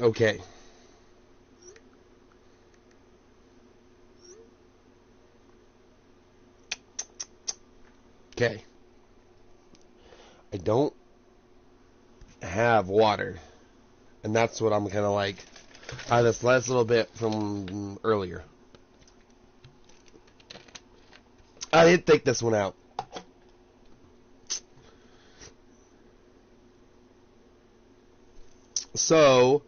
Okay. Okay. I don't have water. And that's what I'm kind of like. I have this last little bit from earlier. I didn't think this one out. So,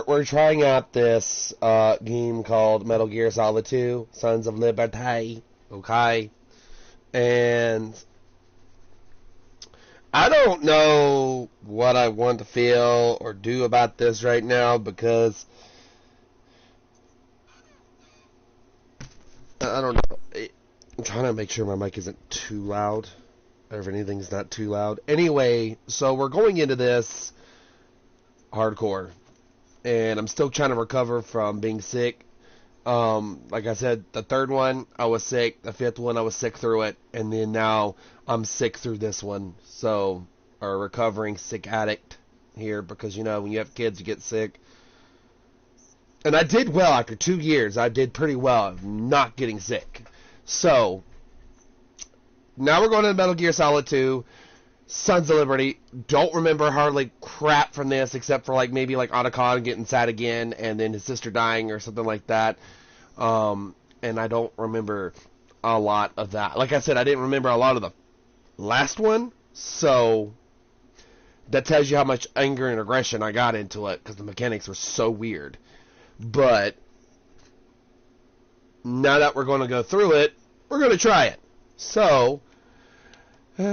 we're trying out this game called Metal Gear Solid 2: Sons of Liberty. Okay, and I don't know what I want to feel or do about this right now because I don't know. I'm trying to make sure my mic isn't too loud, or if anything's not too loud. Anyway, so we're going into this hardcore, and I'm still trying to recover from being sick. Like I said, the third one, I was sick. The fifth one, I was sick through it. And then now I'm sick through this one. So, a recovering sick addict here because, you know, when you have kids, you get sick. And I did well after 2 years. I did pretty well of not getting sick. So, now we're going to Metal Gear Solid 2, Sons of Liberty. Don't remember hardly crap from this except for like maybe like Otacon getting sad again and then his sister dying or something like that. And I don't remember a lot of that. Like I said, I didn't remember a lot of the last one, so that tells you how much anger and aggression I got into it because the mechanics were so weird. But now that we're going to go through it, we're going to try it. So, I'm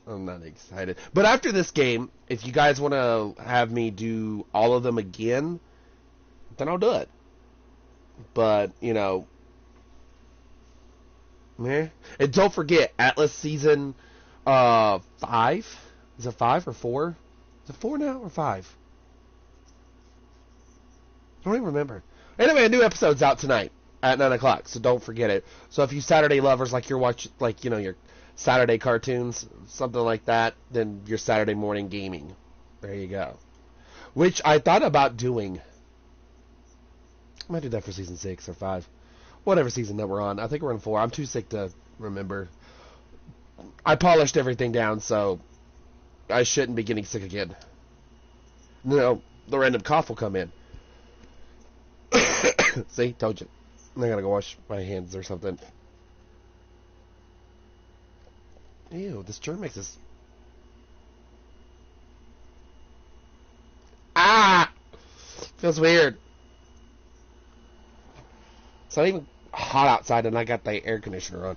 not excited. But after this game, if you guys want to have me do all of them again, then I'll do it. But, you know, meh. And don't forget, Atlas Season 5? Is it 5 or 4? Is it 4 now or 5? I don't even remember. Anyway, a new episode's out tonight at 9 o'clock, so don't forget it. So if you Saturday lovers like you're watching, like, you know, your Saturday cartoons, something like that, then your Saturday morning gaming. There you go. Which I thought about doing. I might do that for season 6 or 5. Whatever season that we're on. I think we're on 4. I'm too sick to remember. I polished everything down, so I shouldn't be getting sick again. No, the random cough will come in. See, told you. I gotta go wash my hands or something. Ew, this germ makes this. Ah! Feels weird. It's not even hot outside and I got the air conditioner on.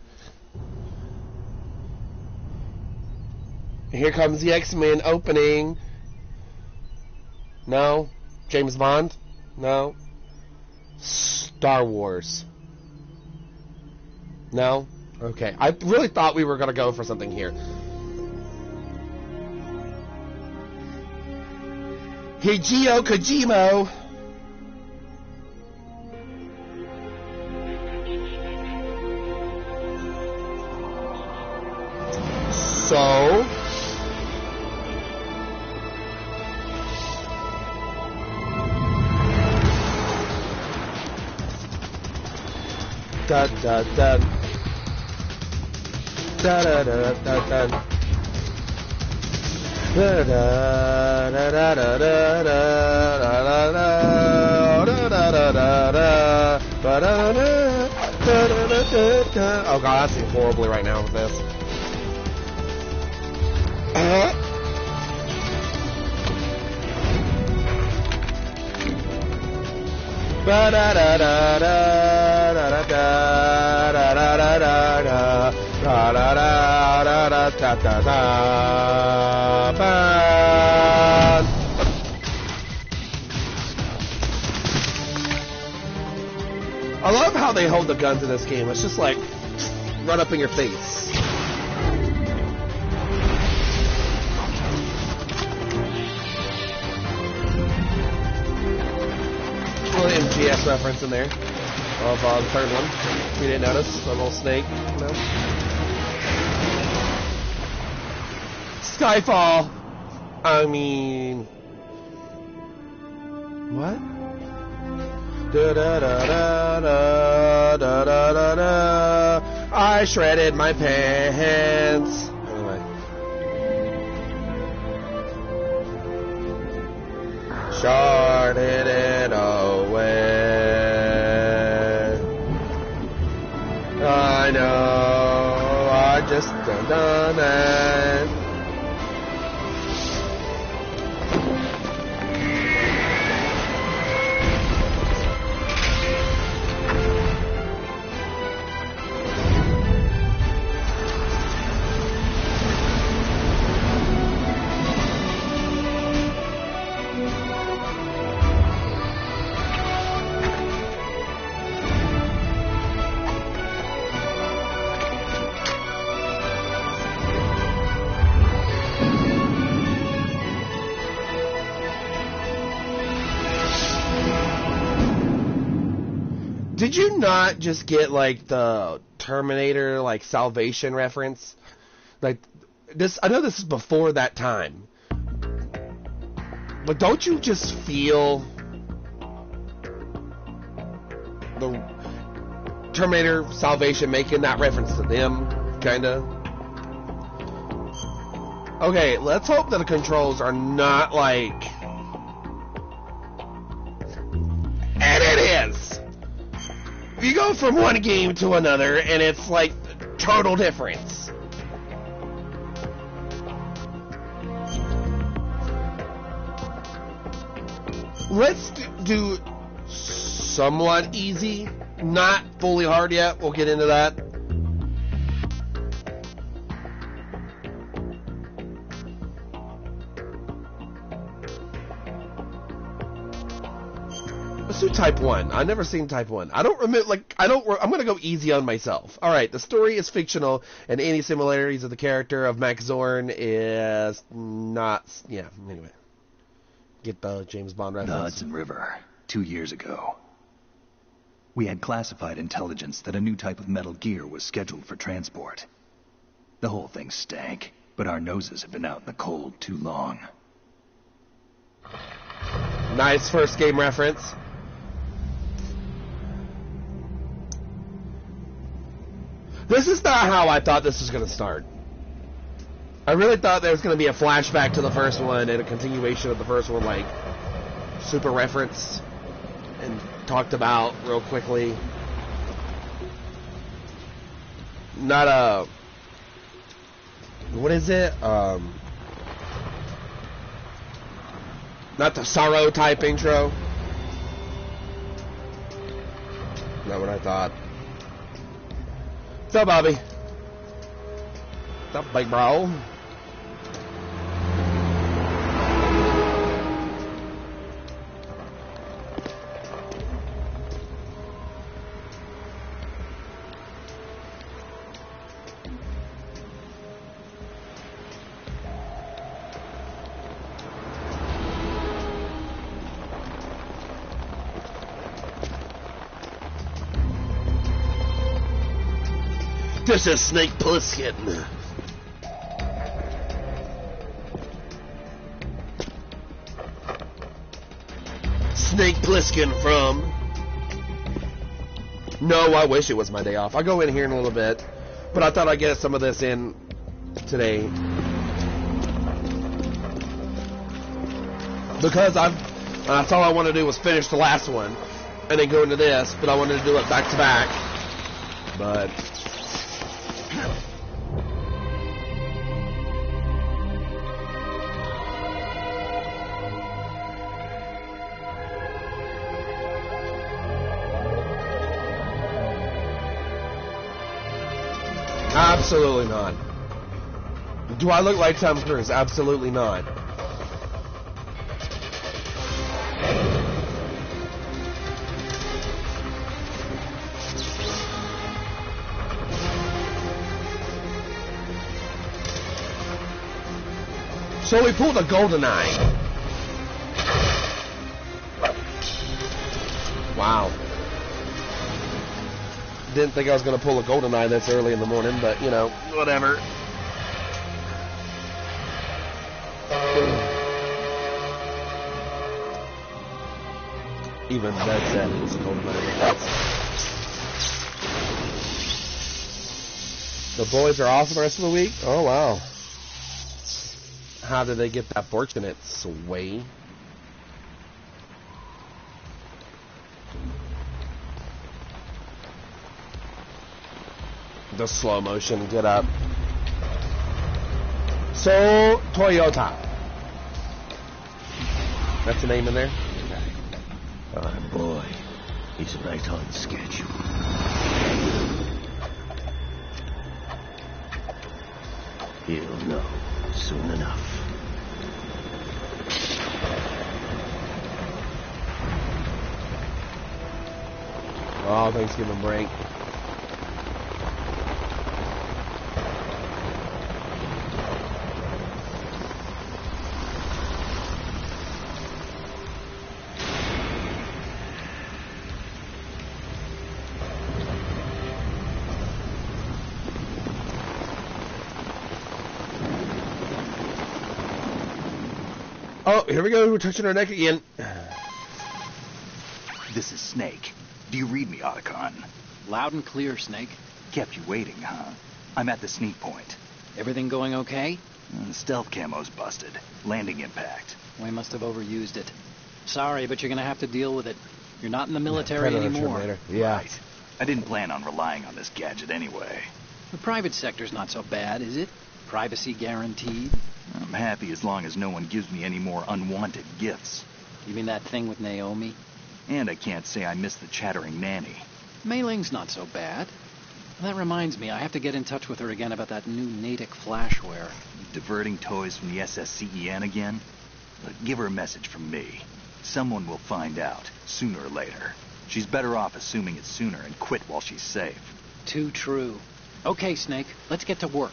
Here comes the X-Men opening. No. James Bond? No. Star Wars. No? Okay. I really thought we were going to go for something here. Hideo Kojima. So... Dun dun dun. Da da da da da. Da da da da da da da da. Oh god, I sing horribly right now with this. I love how they hold the guns in this game. It's just like run up in your face. A little MGS reference in there of the third one. We didn't notice a little snake. You know? Skyfall. I mean, what? Da da da da da da da da da. I shredded my pants. Anyway. Sharded it away. I know. I just done it. Did you not just get like the Terminator like Salvation reference? Like this, I know this is before that time, but don't you just feel the Terminator Salvation making that reference to them, kinda? Okay, let's hope that the controls are not like, and it is. You go from one game to another, and it's like total difference. Let's do somewhat easy, not fully hard yet. We'll get into that. Let's do Type 1. I've never seen Type 1. I don't remember, I'm going to go easy on myself. Alright, the story is fictional, and any similarities of the character of Max Zorn is not, yeah, anyway. Get the James Bond reference. The Hudson River, 2 years ago. We had classified intelligence that a new type of metal gear was scheduled for transport. The whole thing stank, but our noses had been out in the cold too long. Nice first game reference. This is not how I thought this was going to start. I really thought there was going to be a flashback to the first one and a continuation of the first one, like super referenced and talked about real quickly. Not a, what is it? Not the Sorrow type intro. Not what I thought. What's up, Bobby? What's up, big bro? This is Snake Plissken. Snake Plissken from... No, I wish it was my day off. I'll go in here in a little bit, but I thought I'd get some of this in today. Because that's all I wanted to do was finish the last one and then go into this, but I wanted to do it back to back. But... Absolutely not. Do I look like Tom Cruise? Absolutely not. So we pulled a GoldenEye. Wow. Didn't think I was going to pull a GoldenEye this early in the morning, but, you know, whatever. Even that said it was a GoldenEye. The boys are off the rest of the week? Oh, wow. How did they get that fortunate, Sway? The slow motion, get up. So, Toyota. That's the name in there? Our boy is right on schedule. He'll know soon enough. Oh, Thanksgiving break. Oh, here we go. We're touching our neck again. This is Snake. Do you read me, Otacon? Loud and clear, Snake. Kept you waiting, huh? I'm at the sneak point. Everything going okay? Stealth camo's busted. Landing impact. We must have overused it. Sorry, but you're gonna have to deal with it. You're not in the military Predator anymore. Terminator. Yeah. Right. I didn't plan on relying on this gadget anyway. The private sector's not so bad, is it? Privacy guaranteed. I'm happy as long as no one gives me any more unwanted gifts. You mean that thing with Naomi? And I can't say I miss the chattering nanny. Mei Ling's not so bad. That reminds me, I have to get in touch with her again about that new Natick flashware. Diverting toys from the SSCEN again? But give her a message from me. Someone will find out, sooner or later. She's better off assuming it sooner and quit while she's safe. Too true. Okay, Snake, let's get to work.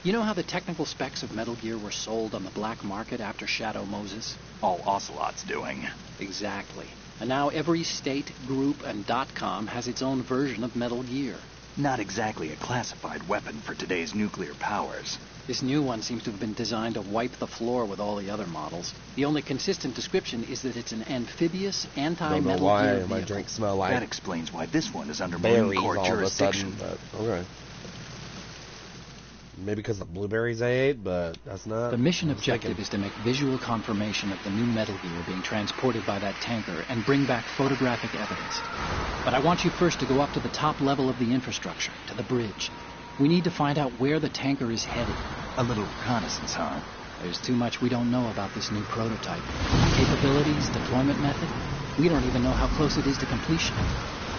You know how the technical specs of Metal Gear were sold on the black market after Shadow Moses? All Ocelot's doing. Exactly. And now every state, group, and .com has its own version of Metal Gear. Not exactly a classified weapon for today's nuclear powers. This new one seems to have been designed to wipe the floor with all the other models. The only consistent description is that it's an amphibious, Don't know anti-Metal why Gear my vehicle. drink smell like That explains why this one is under Marine berries Corps all of a jurisdiction. sudden, but okay. Maybe because of the blueberries I ate, but that's not... The mission I'm objective thinking. is to make visual confirmation of the new Metal Gear being transported by that tanker and bring back photographic evidence. But I want you first to go up to the top level of the infrastructure, to the bridge. We need to find out where the tanker is headed. A little reconnaissance, huh? There's too much we don't know about this new prototype. Capabilities, deployment method. We don't even know how close it is to completion.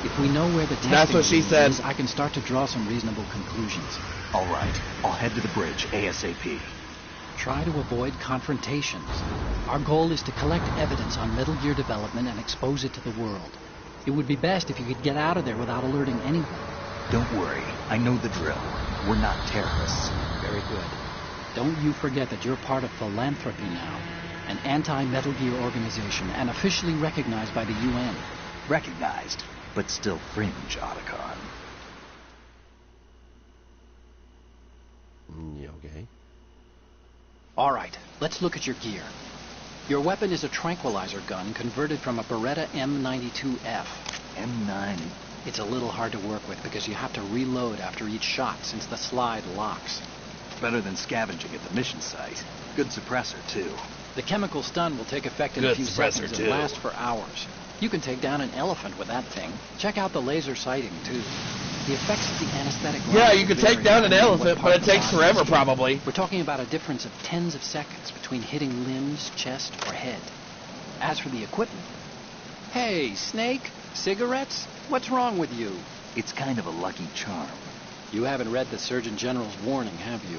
If we know where the testing That's what she room said. is, I can start to draw some reasonable conclusions. All right, I'll head to the bridge ASAP. Try to avoid confrontations. Our goal is to collect evidence on Metal Gear development and expose it to the world. It would be best if you could get out of there without alerting anyone. Don't worry, I know the drill. We're not terrorists. Very good. Don't you forget that you're part of Philanthropy now, an anti-Metal Gear organization and officially recognized by the UN. Recognized, but still fringe, Otacon. Yeah, okay. All right, let's look at your gear. Your weapon is a tranquilizer gun converted from a Beretta M92F. M9. It's a little hard to work with because you have to reload after each shot since the slide locks. Better than scavenging at the mission site. Good suppressor, too. The chemical stun will take effect in a Good few suppressor, seconds too. and last for hours. You can take down an elephant with that thing. Check out the laser sighting, too. The effects of the anesthetic... Yeah, you could take vary down an depending on what elephant, part but of it the takes body forever, is hit. probably. We're talking about a difference of tens of seconds between hitting limbs, chest, or head. As for the equipment... Hey, Snake? Cigarettes? What's wrong with you? It's kind of a lucky charm. You haven't read the Surgeon General's warning, have you?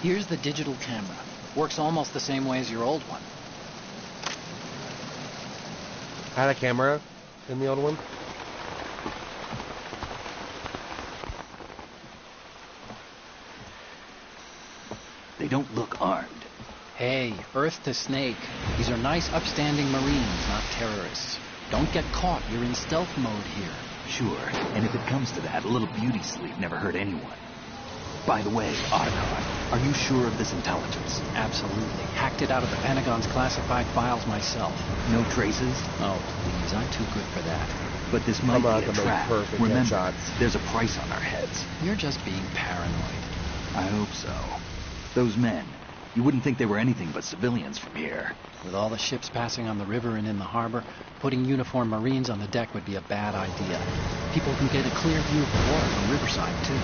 Here's the digital camera. Works almost the same way as your old one. I had a camera in the old one. They don't look armed. Hey, Earth to Snake. These are nice, upstanding Marines, not terrorists. Don't get caught. You're in stealth mode here. Sure, and if it comes to that, a little beauty sleep never hurt anyone. By the way, Otacon, are you sure of this intelligence? Absolutely. Hacked it out of the Pentagon's classified files myself. No traces? Oh, please, I'm too good for that. But this might I'm be not a gonna make trap. perfect Remember, headshots. there's a price on our heads. You're just being paranoid. I hope so. Those men, you wouldn't think they were anything but civilians from here. With all the ships passing on the river and in the harbor, putting uniformed Marines on the deck would be a bad idea. People can get a clear view of the water from Riverside, too.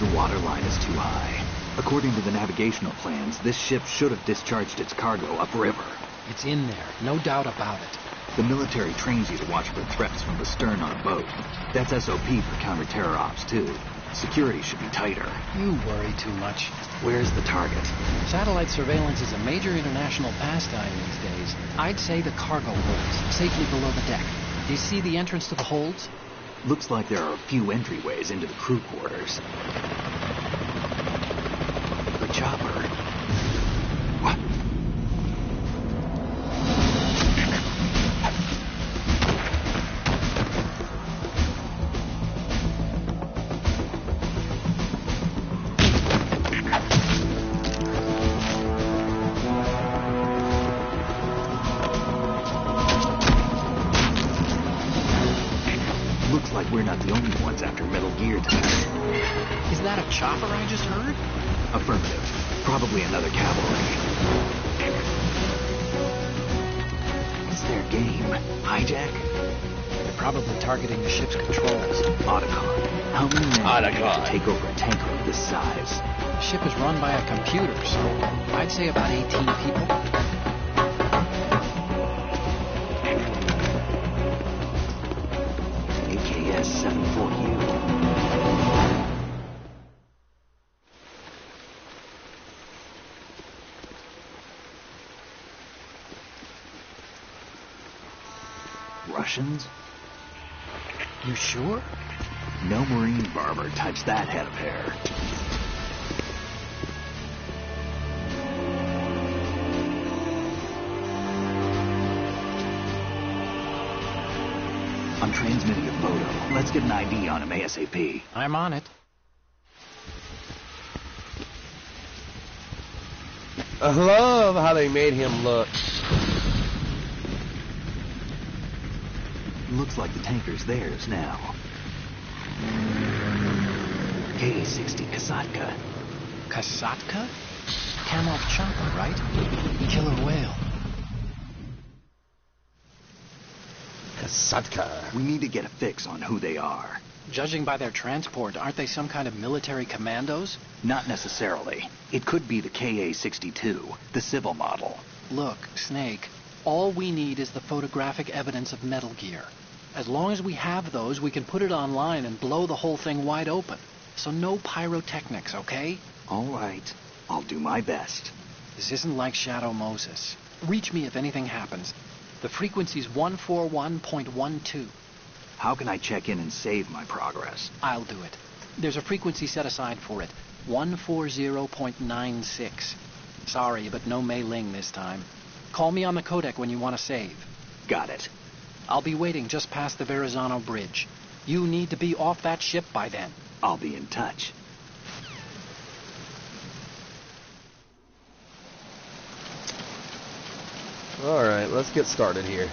The water line is too high. According to the navigational plans, this ship should have discharged its cargo upriver. It's in there, no doubt about it. The military trains you to watch for threats from the stern on a boat. That's SOP for counter-terror ops, too. Security should be tighter. You worry too much. Where's the target? Satellite surveillance is a major international pastime these days. I'd say the cargo holds, safely below the deck. Do you see the entrance to the holds? Looks like there are a few entryways into the crew quarters. The chopper. What? Looks like we're not the only ones after Metal Gear tonight. Is that a chopper I just heard? Affirmative. Probably another cavalry. It's their game. Hijack? They're probably targeting the ship's controls. Otacon. How many men Otacon. have to take over a tanker of this size? The ship is run by a computer, so I'd say about 18 people. AKS 74U. Russians? You sure? No Marine barber touched that head of hair. I'm transmitting a photo. Let's get an ID on him ASAP. I'm on it. I love how they made him look. Looks like the tanker's theirs now. K-60 Kasatka. Kasatka? Kamov chopper, right? Killer whale. Kasatka. We need to get a fix on who they are. Judging by their transport, aren't they some kind of military commandos? Not necessarily. It could be the KA-62, the civil model. Look, Snake, all we need is the photographic evidence of Metal Gear. As long as we have those, we can put it online and blow the whole thing wide open. So no pyrotechnics, okay? All right. I'll do my best. This isn't like Shadow Moses. Reach me if anything happens. The frequency's 141.12. How can I check in and save my progress? I'll do it. There's a frequency set aside for it. 140.96. Sorry, but no Mei Ling this time. Call me on the codec when you want to save. Got it. I'll be waiting just past the Verrazano Bridge. You need to be off that ship by then. I'll be in touch. Alright, let's get started here.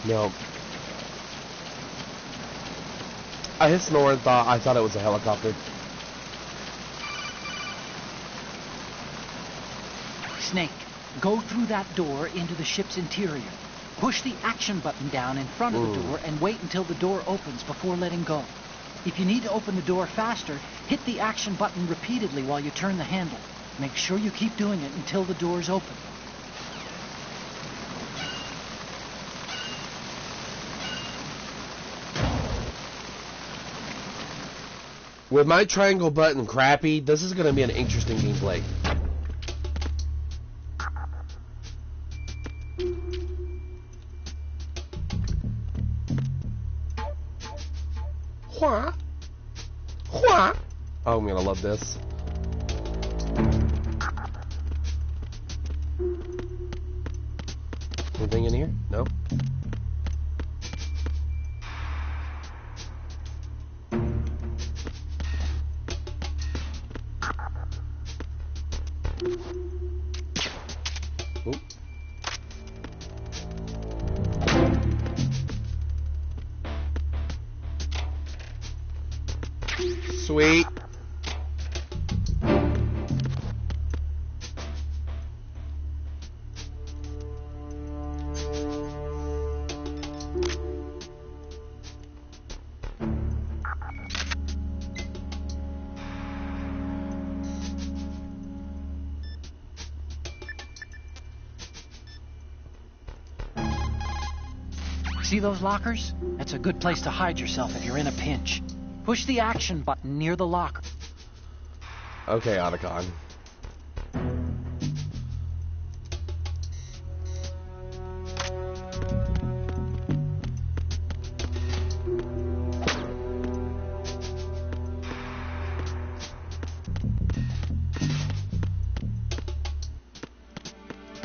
No. I hit snore and I thought it was a helicopter. Snake, go through that door into the ship's interior. Push the action button down in front of the door and wait until the door opens before letting go. If you need to open the door faster, hit the action button repeatedly while you turn the handle. Make sure you keep doing it until the door's open. With my triangle button crappy, this is going to be an interesting gameplay. Hua. Hua. Oh, I'm going to love this. Anything in here? No? Oop. Sweet. See those lockers? That's a good place to hide yourself if you're in a pinch. Push the action button near the locker. Okay, Otacon.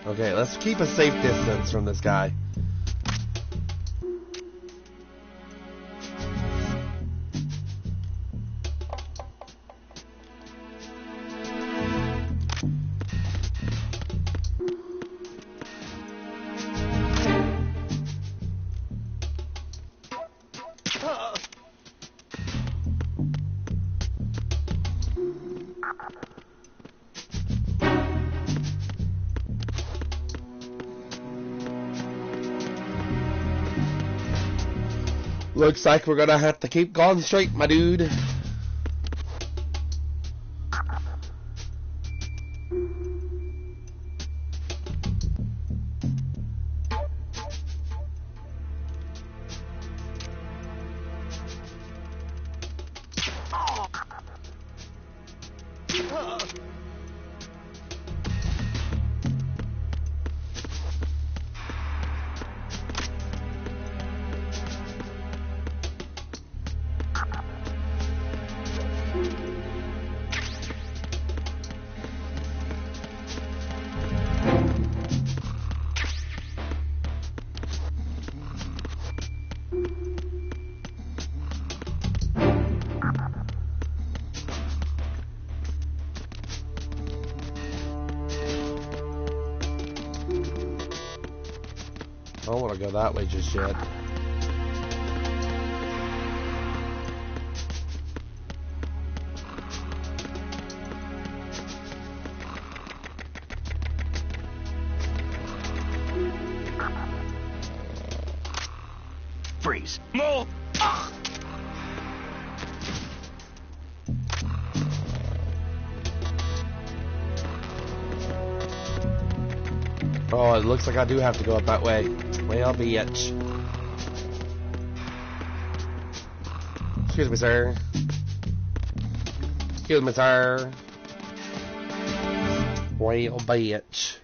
Okay, let's keep a safe distance from this guy. Looks like we're gonna have to keep going straight, my dude. I don't want to go that way just yet. Freeze. Move! Oh, it looks like I do have to go up that way. Well, bitch. Excuse me, sir. Excuse me, sir. Well, bitch.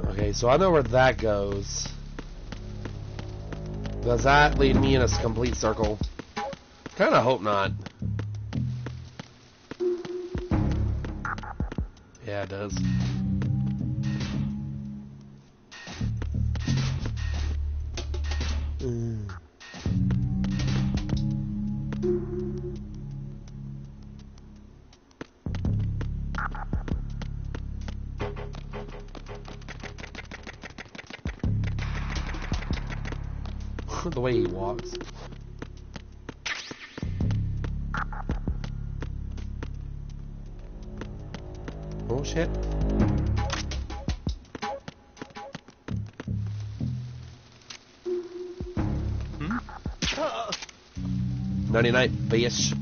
Okay, so I know where that goes. Does that lead me in a complete circle? Kind of hope not. Yeah, it does. The way he walks. Oh shit. 99, bitch.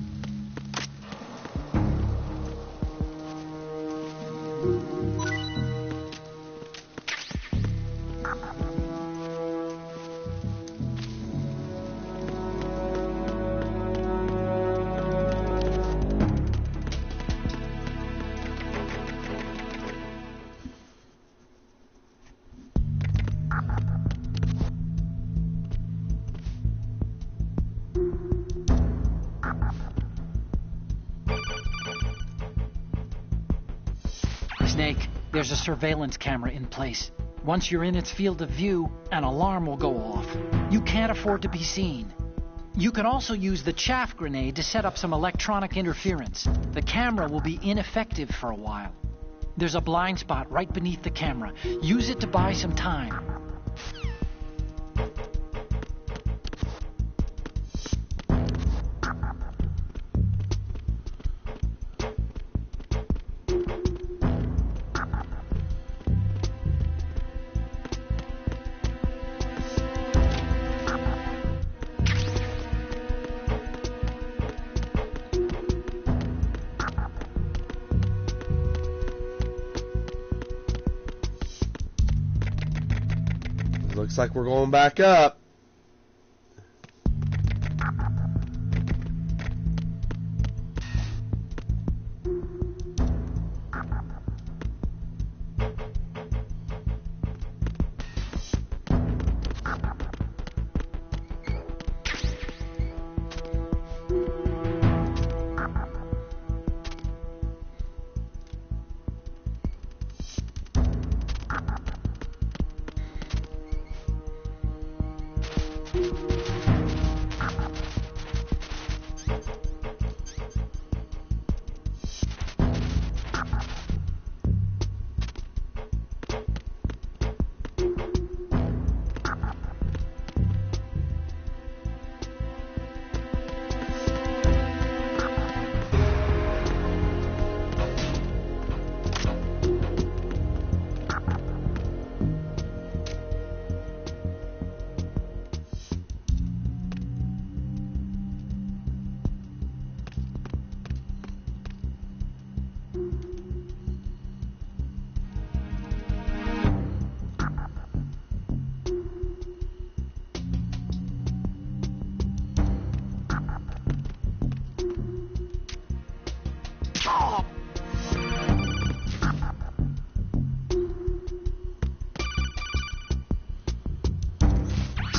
Snake, there's a surveillance camera in place. Once you're in its field of view, an alarm will go off. You can't afford to be seen. You can also use the chaff grenade to set up some electronic interference. The camera will be ineffective for a while. There's a blind spot right beneath the camera. Use it to buy some time. Looks like we're going back up.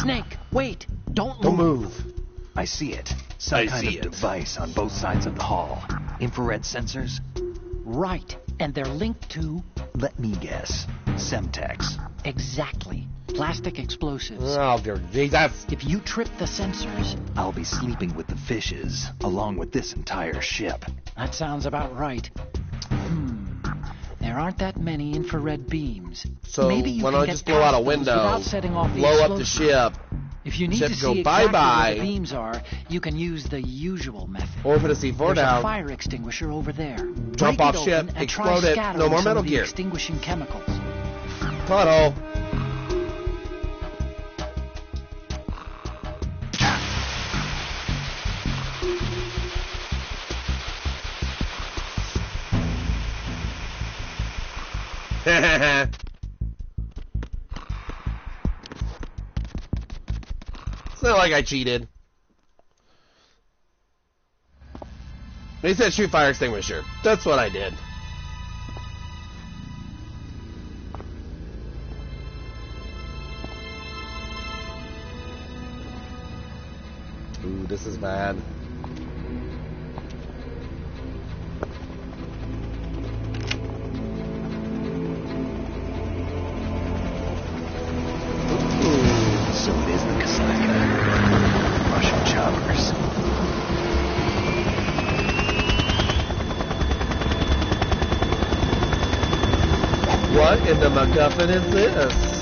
Snake, wait! Don't move. I see it. Some kind of device on both sides of the hall. Infrared sensors? Right, and they're linked to... Let me guess. Semtex. Exactly. Plastic explosives. Oh, dear Jesus. If you trip the sensors... I'll be sleeping with the fishes, along with this entire ship. That sounds about right. There aren't that many infrared beams. So maybe you why can don't I get just blow out a past those window, without setting off the blow up the explosive. ship, If you need ship to go see bye-bye. exactly where the beams are, you can use the usual method. or put a C4 There's a down, fire extinguisher over there. jump Break off it ship, open and try explode it, scattering no more some Metal of the Gear. extinguishing chemicals. Puddle. It's not like I cheated. They said shoot fire extinguisher. That's what I did. this is bad. So it is the Kasaka. Russian choppers. What in the MacGuffin is this?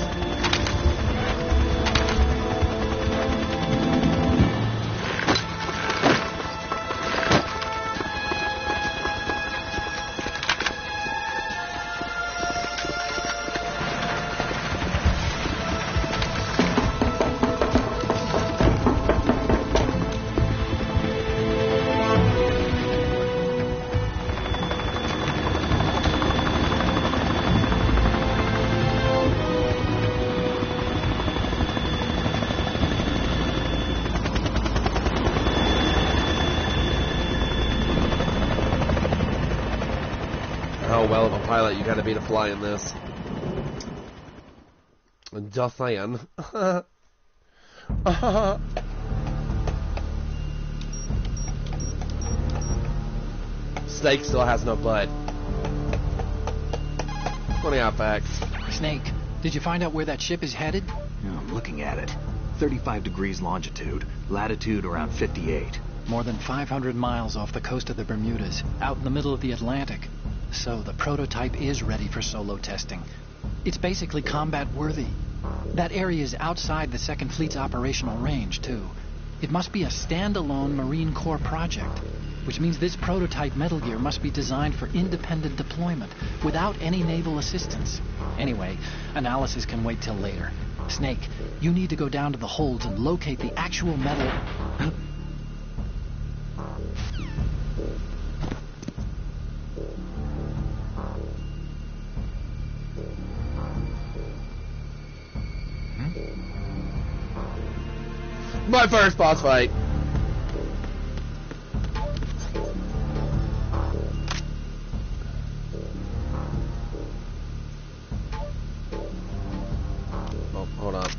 How well of a pilot you gotta be to fly in this. Just saying. Snake still has no butt. 20 out facts. Snake, did you find out where that ship is headed? Yeah, I'm looking at it. 35 degrees longitude, latitude around 58. More than 500 miles off the coast of the Bermudas, out in the middle of the Atlantic. So the prototype is ready for solo testing. It's basically combat worthy. That area is outside the Second Fleet's operational range, too. It must be a standalone Marine Corps project, which means this prototype Metal Gear must be designed for independent deployment, without any naval assistance. Anyway, analysis can wait till later. Snake, you need to go down to the holds and locate the actual metal... My first boss fight. Oh, hold on.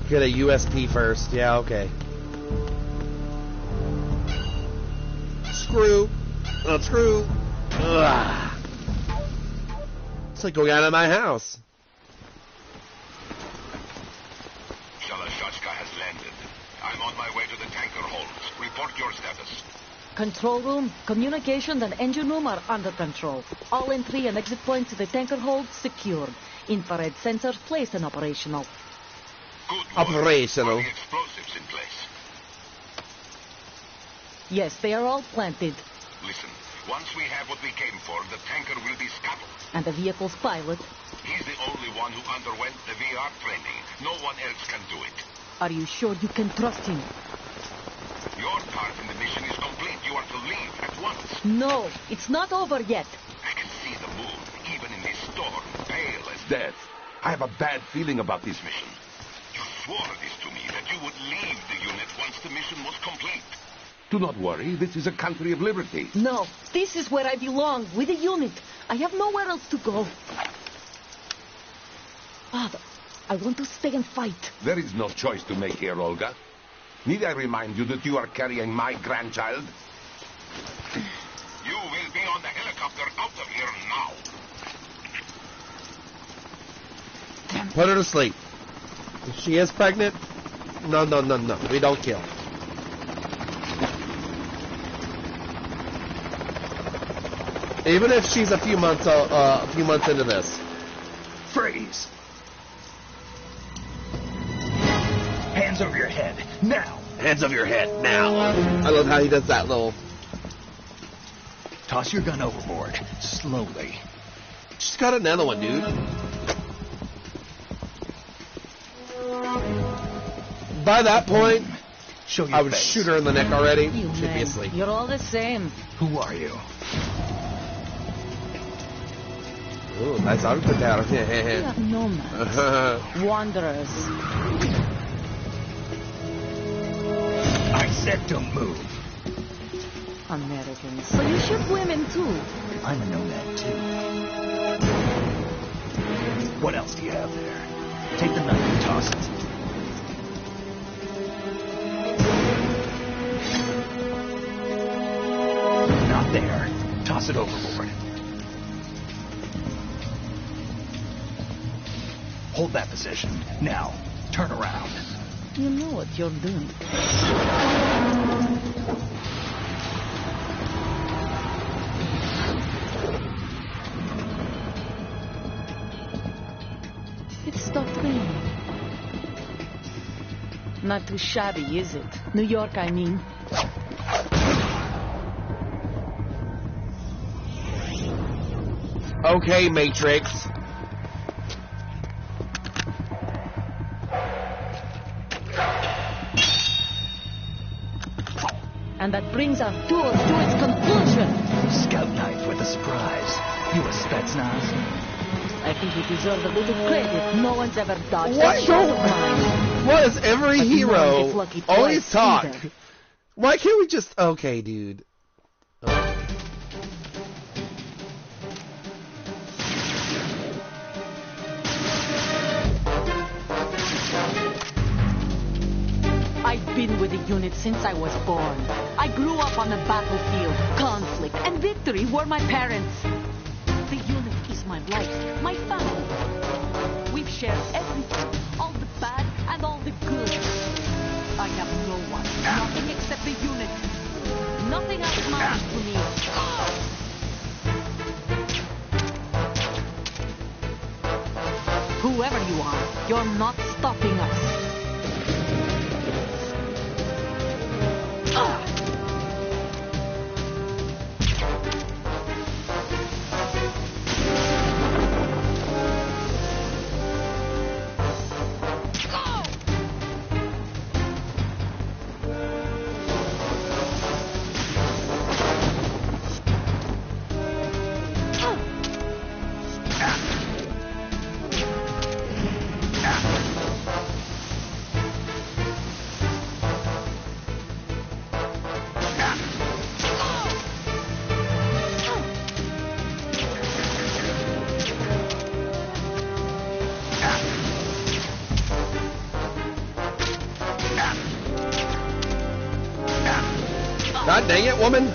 Get a USP first. Yeah, okay. Screw. Unscrew. Ugh. It's like going out of my house. Shalashachka has landed. I'm on my way to the tanker holds. Report your status. Control room, communications and engine room are under control. All entry and exit points to the tanker hold secured. Infrared sensors placed and operational. Good work. Operational. Are the explosives in place? Yes, they are all planted. Listen, once we have what we came for, the tanker will be scuttled. And the vehicle's pilot. He's the only one who underwent the VR training. No one else can do it. Are you sure you can trust him? Your part in the mission is complete. You are to leave at once. No, it's not over yet. I can see the moon, even in this storm, pale as death. I have a bad feeling about this mission. You swore this to me, that you would leave the unit once the mission was complete. Do not worry, this is a country of liberty. No, this is where I belong, with the unit. I have nowhere else to go. Father, I want to stay and fight. There is no choice to make here, Olga. Need I remind you that you are carrying my grandchild? You will be on the helicopter out of here now. Put her to sleep. If she is pregnant, no. We don't kill. Even if she's a few months into this. Freeze! Hands over your head, now! Hands over your head now. I love how he does that little. Toss your gun overboard, slowly. She's got another one, dude. By that point, Show your I would face. shoot her in the neck already. You She'd be men, asleep. you're all the same. Who are you? Ooh, nice outfit there. We are nomads. Wanderers. I said don't move. Americans. So you shoot women too? I'm a nomad too. What else do you have there? Take the knife and toss it. Not there. Toss it overboard. Hold that position. Now, turn around. You know what you're doing. It stopped raining. Not too shabby, is it? New York, I mean. Okay, Matrix. And that brings our tour to its conclusion. Scout knife with a surprise. You a Spetsnaz? I think we deserve a little credit. No one's ever dodged Why a shot of mine. Why does every But you won't hero get lucky always twice talk? either. Why can't we just... Okay, dude. I've been with the unit since I was born. I grew up on the battlefield. Conflict and victory were my parents. The unit is my life, my family. We've shared everything, all the bad and all the good. I have no one, nothing except the unit. Nothing else matters to me. Whoever you are, you're not stopping us. God dang it, woman.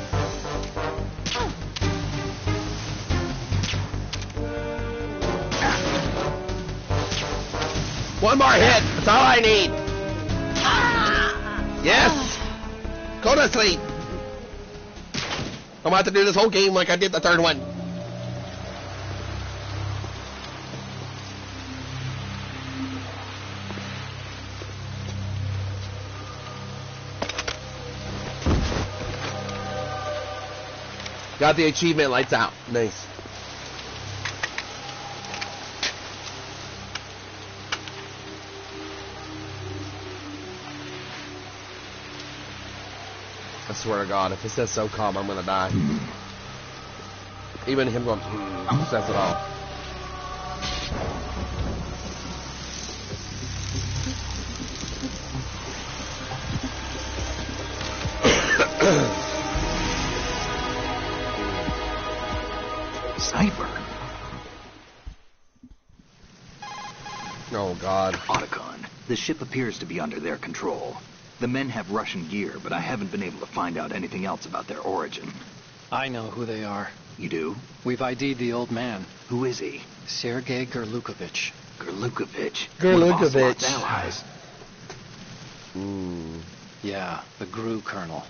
One more hit. That's all I need. Yes. Go to sleep. I'm about to do this whole game like I did the third one. Got the achievement, lights out. Nice. I swear to God, if it says so calm, I'm gonna die. Even him going, says it all. Sniper. Oh, God. Otacon. The ship appears to be under their control. The men have Russian gear, but I haven't been able to find out anything else about their origin. I know who they are. You do? We've ID'd the old man, Who is he? Sergei Gerlukovich. Gerlukovich. Gerlukovich. One of Ocelot's allies. Yeah, the Gooo colonel.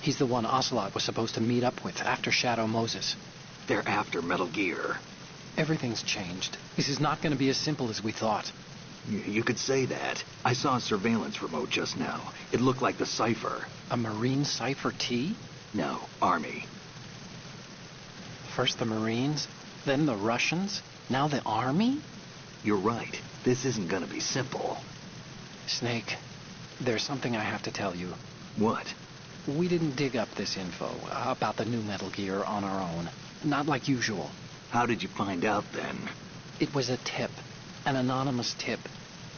He's the one Ocelot was supposed to meet up with after Shadow Moses. They're after Metal Gear. Everything's changed. This is not going to be as simple as we thought. You could say that. I saw a surveillance remote just now. It looked like the Cypher. A Marine Cypher T? No, Army. First the Marines, then the Russians, now the Army? You're right. This isn't gonna be simple. Snake, there's something I have to tell you. What? We didn't dig up this info about the new Metal Gear on our own. Not like usual. How did you find out then? It was a tip. An anonymous tip.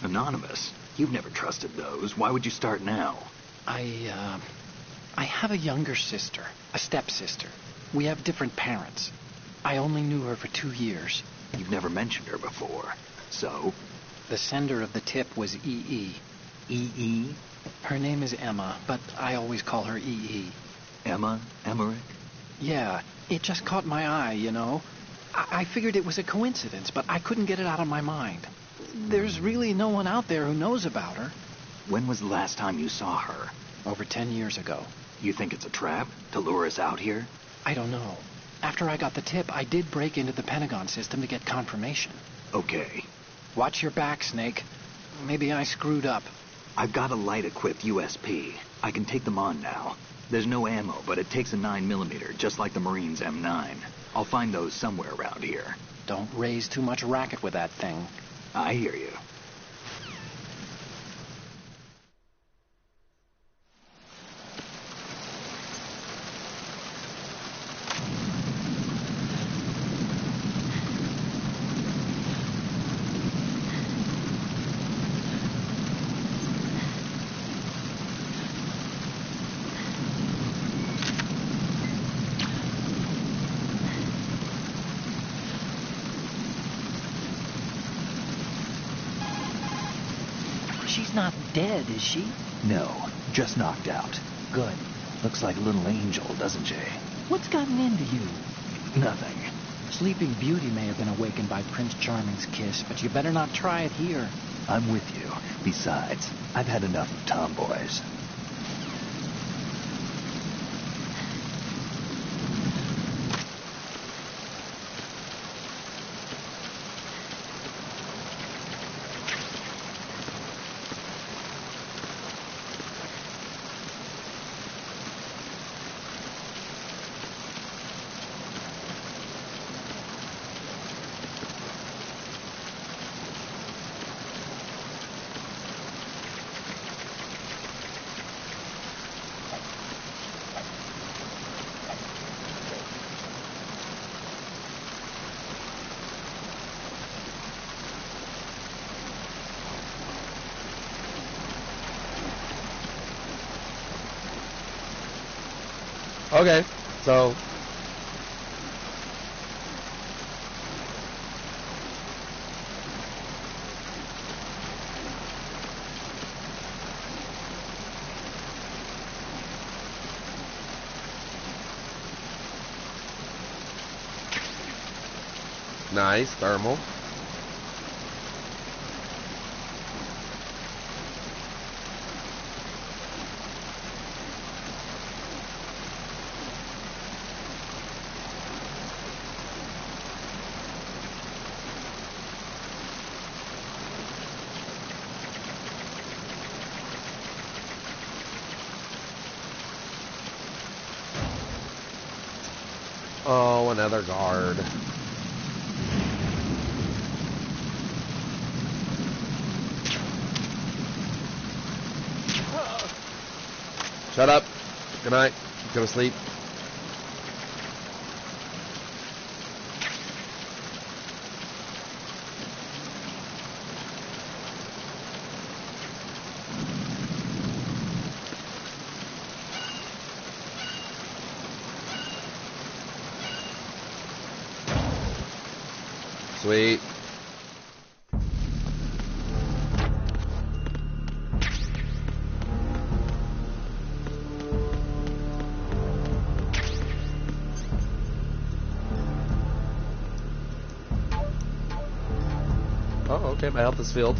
Anonymous? You've never trusted those. Why would you start now? I have a younger sister, a stepsister. We have different parents. I only knew her for 2 years. You've never mentioned her before. So? The sender of the tip was E.E. E.E.? Her name is Emma, but I always call her E.E. Emma? Emmerich? Yeah, it just caught my eye, you know. I figured it was a coincidence, but I couldn't get it out of my mind. There's really no one out there who knows about her. When was the last time you saw her? Over 10 years ago. You think it's a trap to lure us out here? I don't know. After I got the tip, I did break into the Pentagon system to get confirmation. Okay. Watch your back, Snake. Maybe I screwed up. I've got a light-equipped USP. I can take them on now. There's no ammo, but it takes a 9mm, just like the Marines' M9. I'll find those somewhere around here. Don't raise too much racket with that thing. I hear you. She's not dead, is she? No, just knocked out. Good. Looks like a little angel, doesn't she? What's gotten into you? Nothing. Sleeping Beauty may have been awakened by Prince Charming's kiss, but you better not try it here. I'm with you. Besides, I've had enough of tomboys. Okay, so nice thermal. Oh, another guard. Shut up. Good night. Go to sleep. Sweet. Oh, okay, my health is filled.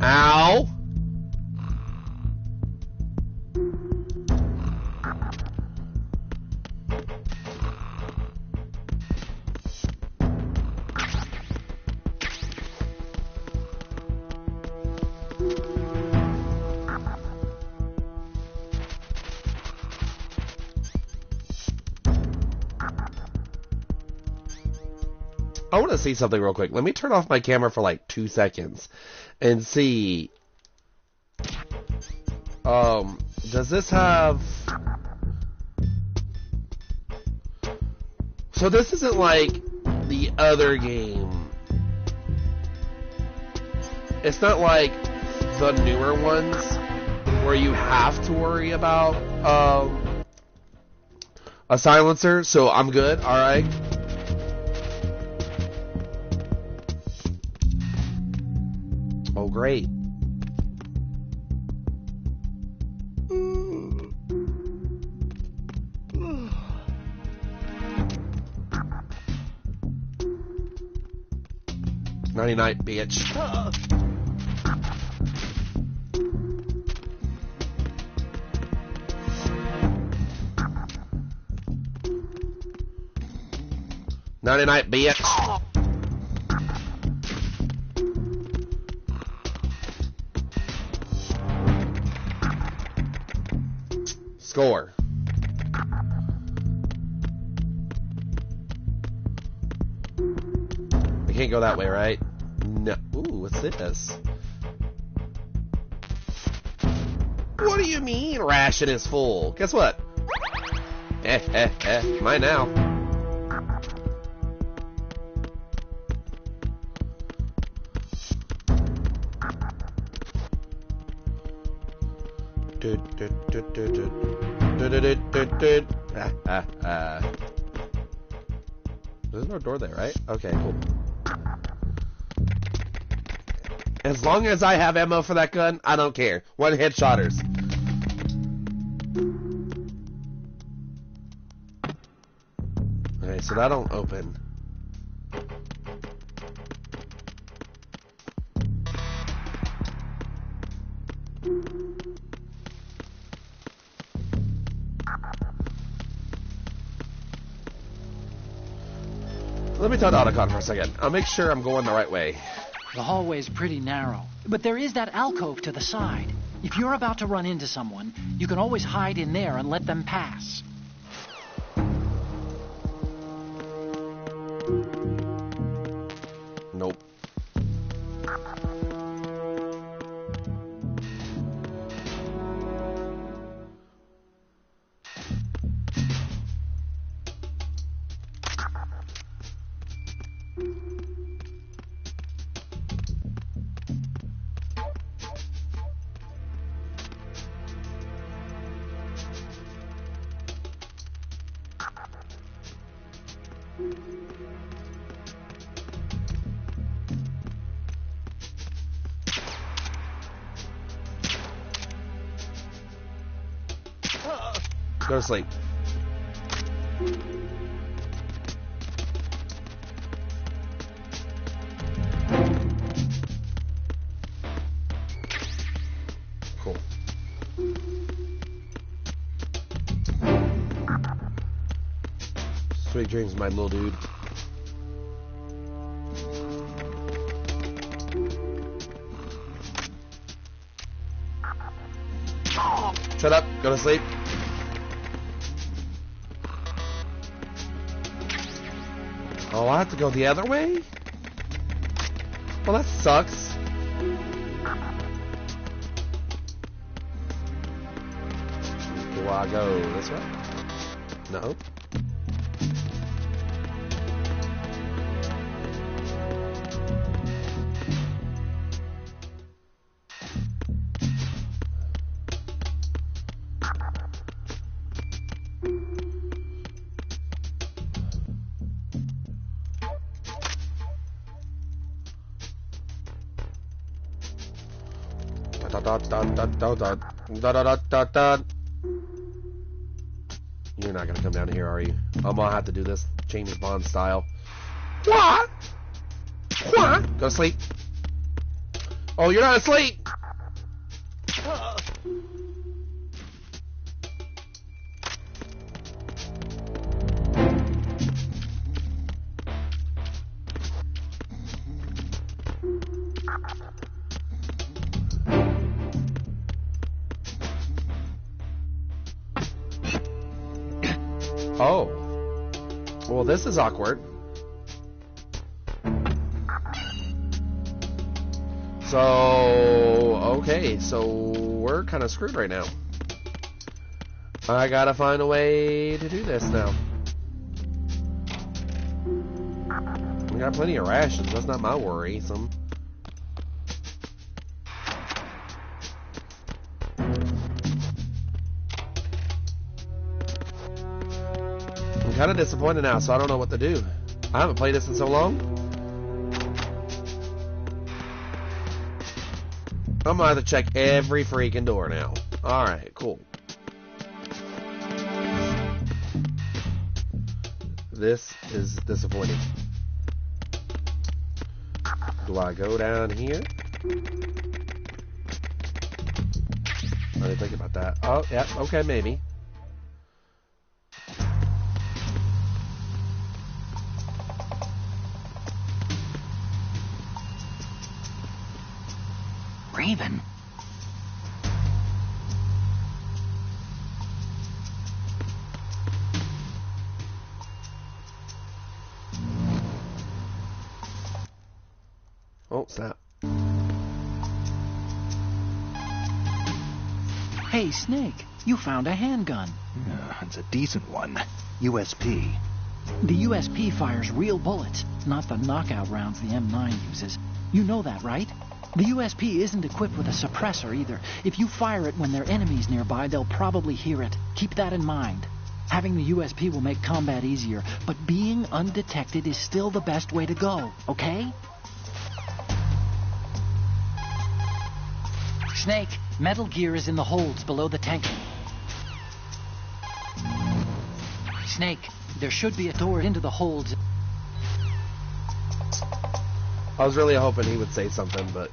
Ow! want to see something real quick. Let me turn off my camera for like 2 seconds and see. Does this have... So this isn't like the other game. It's not like the newer ones where you have to worry about a silencer, so I'm good. Alright. Oh, great. Night, bitch. Night, bitch. Score. I can't go that way, right? No. Ooh, what's this? What do you mean ration is full? Guess what? Mine now. There's no door there, right? Okay, cool. As long as I have ammo for that gun, I don't care. One headshotters. Okay, so that don't open. Let me talk to Otacon for a second. I'll make sure I'm going the right way. The hallway's pretty narrow, but there is that alcove to the side. If you're about to run into someone, you can always hide in there and let them pass. Nope. Go to sleep. Cool. Sweet dreams, my little dude. Shut up. Go to sleep. Oh, I have to go the other way? Well, that sucks. Do I go this way? No. You're not gonna come down here, are you? I'm gonna have to do this James Bond style. What? What? Go to sleep. Oh, you're not asleep. Oh. Well, this is awkward. So, okay, so we're kind of screwed right now. I gotta find a way to do this now. We got plenty of rations, that's not my worry. I'm kind of disappointed now, so I don't know what to do. I haven't played this in so long. I'm gonna have to check every freaking door now. Alright, cool. This is disappointing. Do I go down here? I didn't think about that. Oh, yeah, okay, maybe. Raven? Oh, snap. Hey, Snake, you found a handgun. It's a decent one. USP. The USP fires real bullets, not the knockout rounds the M9 uses. You know that, right? The USP isn't equipped with a suppressor either. If you fire it when there are enemies nearby, they'll probably hear it. Keep that in mind. Having the USP will make combat easier, but being undetected is still the best way to go, okay? Snake, metal gear is in the holds below the tank. Snake, there should be a door into the holds. I was really hoping he would say something, but...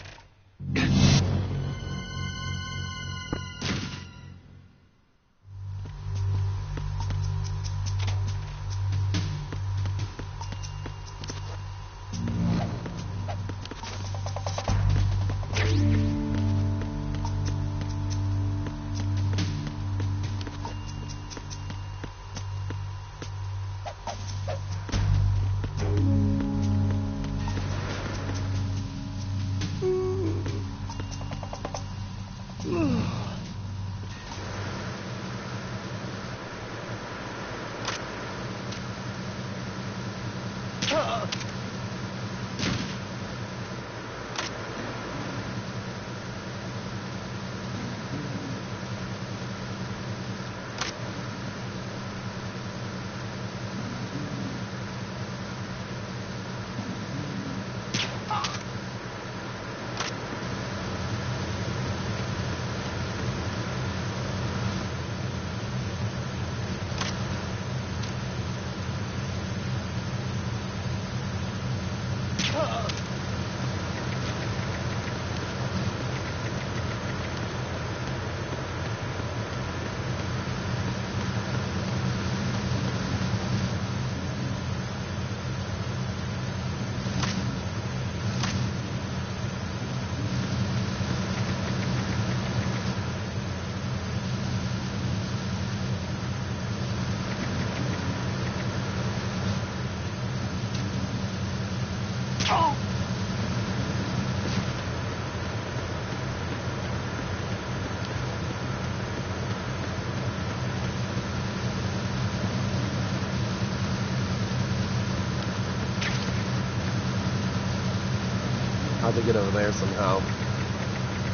How'd they get over there somehow?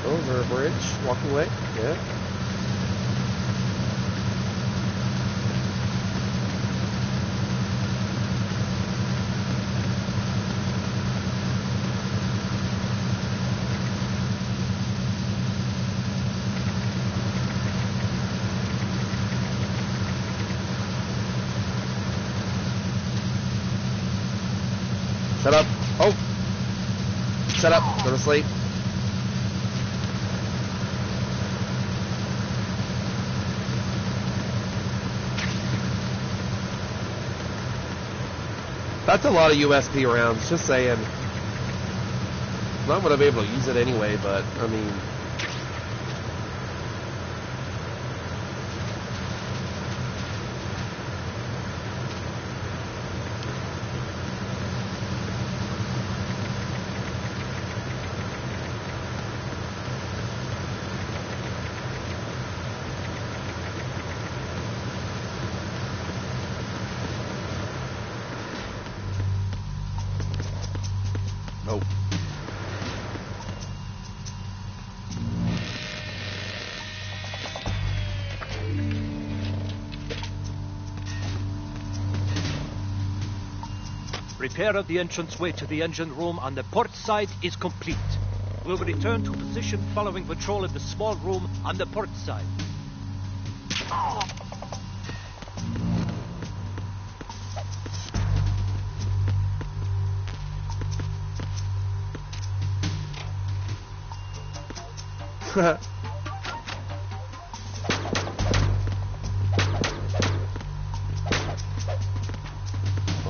Over a bridge? Walking away? Yeah. Shut up. Oh! Shut up. Go to sleep. That's a lot of USP rounds, just saying. I'm not going to be able to use it anyway, but, I mean... Nope. Repair of the entranceway to the engine room on the port side is complete. We'll return to position following patrol of the small room on the port side. Well,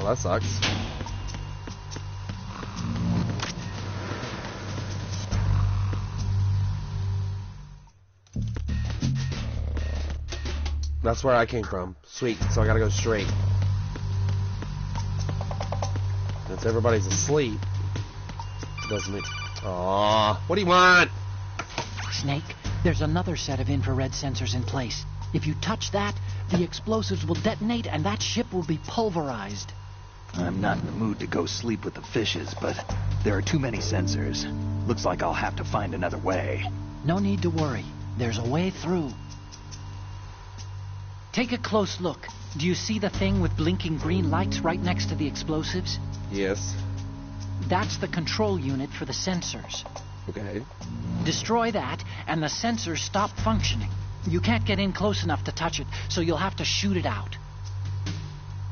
that sucks. That's where I came from. Sweet. So I gotta go straight. Since everybody's asleep, it doesn't mean... Aww. What do you want? Snake, there's another set of infrared sensors in place. If you touch that, the explosives will detonate and that ship will be pulverized. I'm not in the mood to go sleep with the fishes, but there are too many sensors. Looks like I'll have to find another way. No need to worry. There's a way through. Take a close look. Do you see the thing with blinking green lights right next to the explosives? Yes. That's the control unit for the sensors. Okay. Destroy that, and the sensors stop functioning. You can't get in close enough to touch it, so you'll have to shoot it out.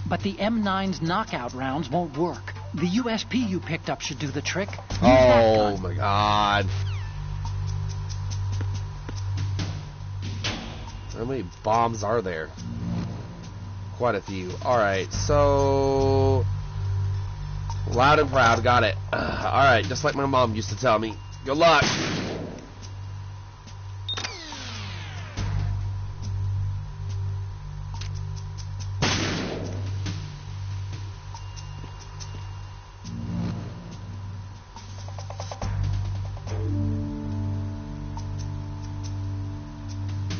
But the M9's knockout rounds won't work. The USP you picked up should do the trick. Use that Oh gun. my god. How many bombs are there? Quite a few. Alright, so... Loud and proud, got it. Alright, just like my mom used to tell me. Good luck!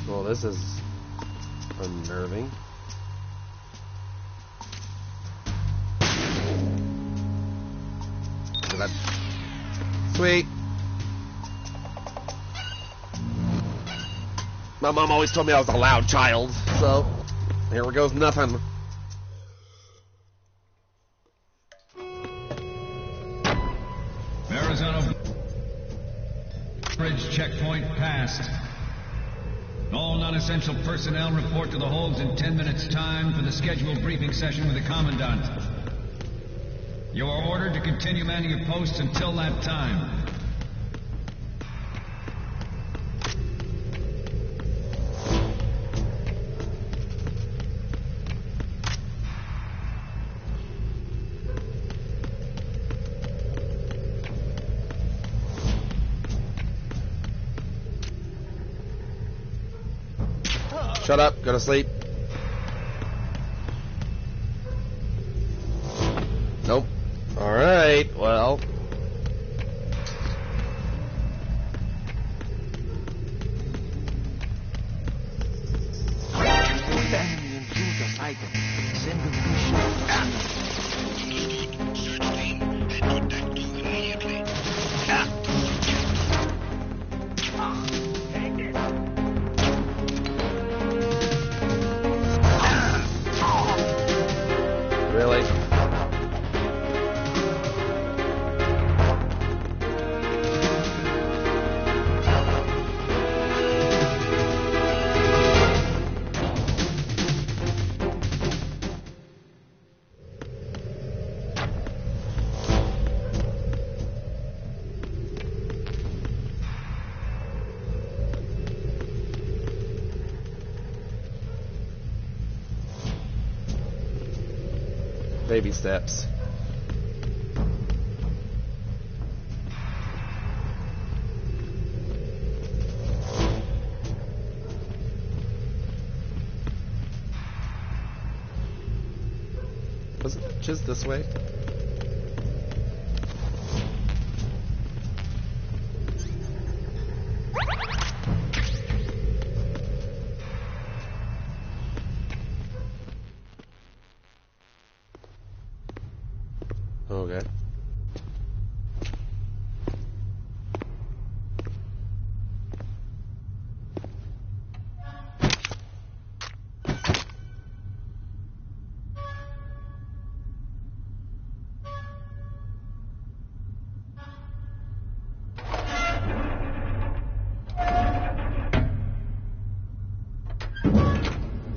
Well, this is unnerving. Look at that. Sweet. My mom always told me I was a loud child, so here goes nothing. Arizona Bridge checkpoint passed. All non-essential personnel report to the holds in 10 minutes' time for the scheduled briefing session with the Commandant. You are ordered to continue manning your posts until that time. Shut up, go to sleep. Nope. Alright, well. Really? Baby steps. Was it just this way? Okay.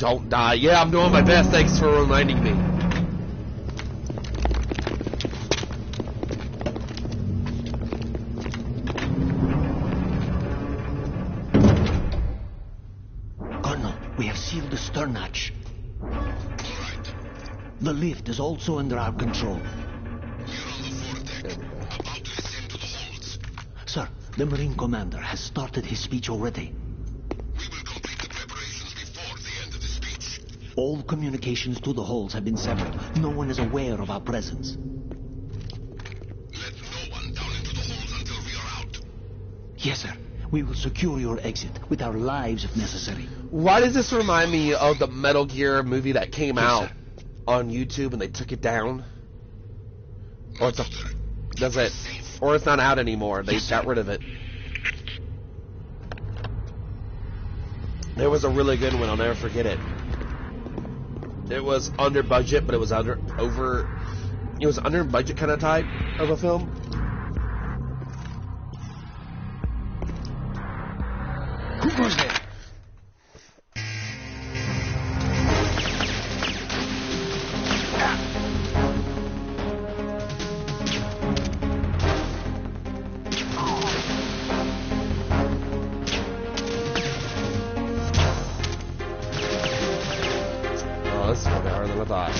Don't die. Yeah, I'm doing my best. Thanks for reminding me. Colonel, we have sealed the stern hatch. All right. The lift is also under our control. Sir, the Marine Commander has started his speech already. We will complete the preparations before the end of the speech. All communications to the holds have been severed. No one is aware of our presence. Let no one down into the holds until we are out. Yes, sir. We will secure your exit with our lives if necessary. Why does this remind me of the Metal Gear movie that came Yes, out sir. on YouTube and they took it down? Or it's a... Does it... Or it's not out anymore. They Yes, got sir. rid of it. There was a really good one. I'll never forget it. It was under budget, but it was under budget kind of type of a film. Who goes there? Oh, this is going to be harder than I thought.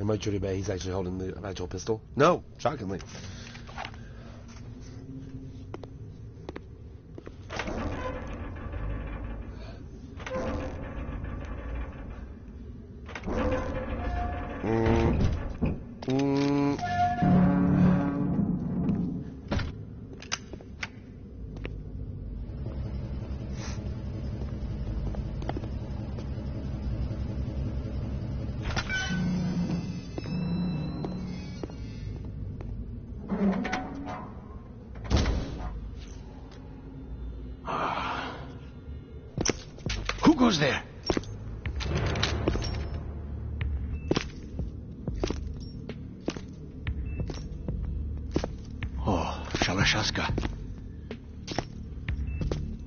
Am I Judy Bay? He's actually holding the actual pistol? No, shockingly. Who goes there? Oh, Shalashaska.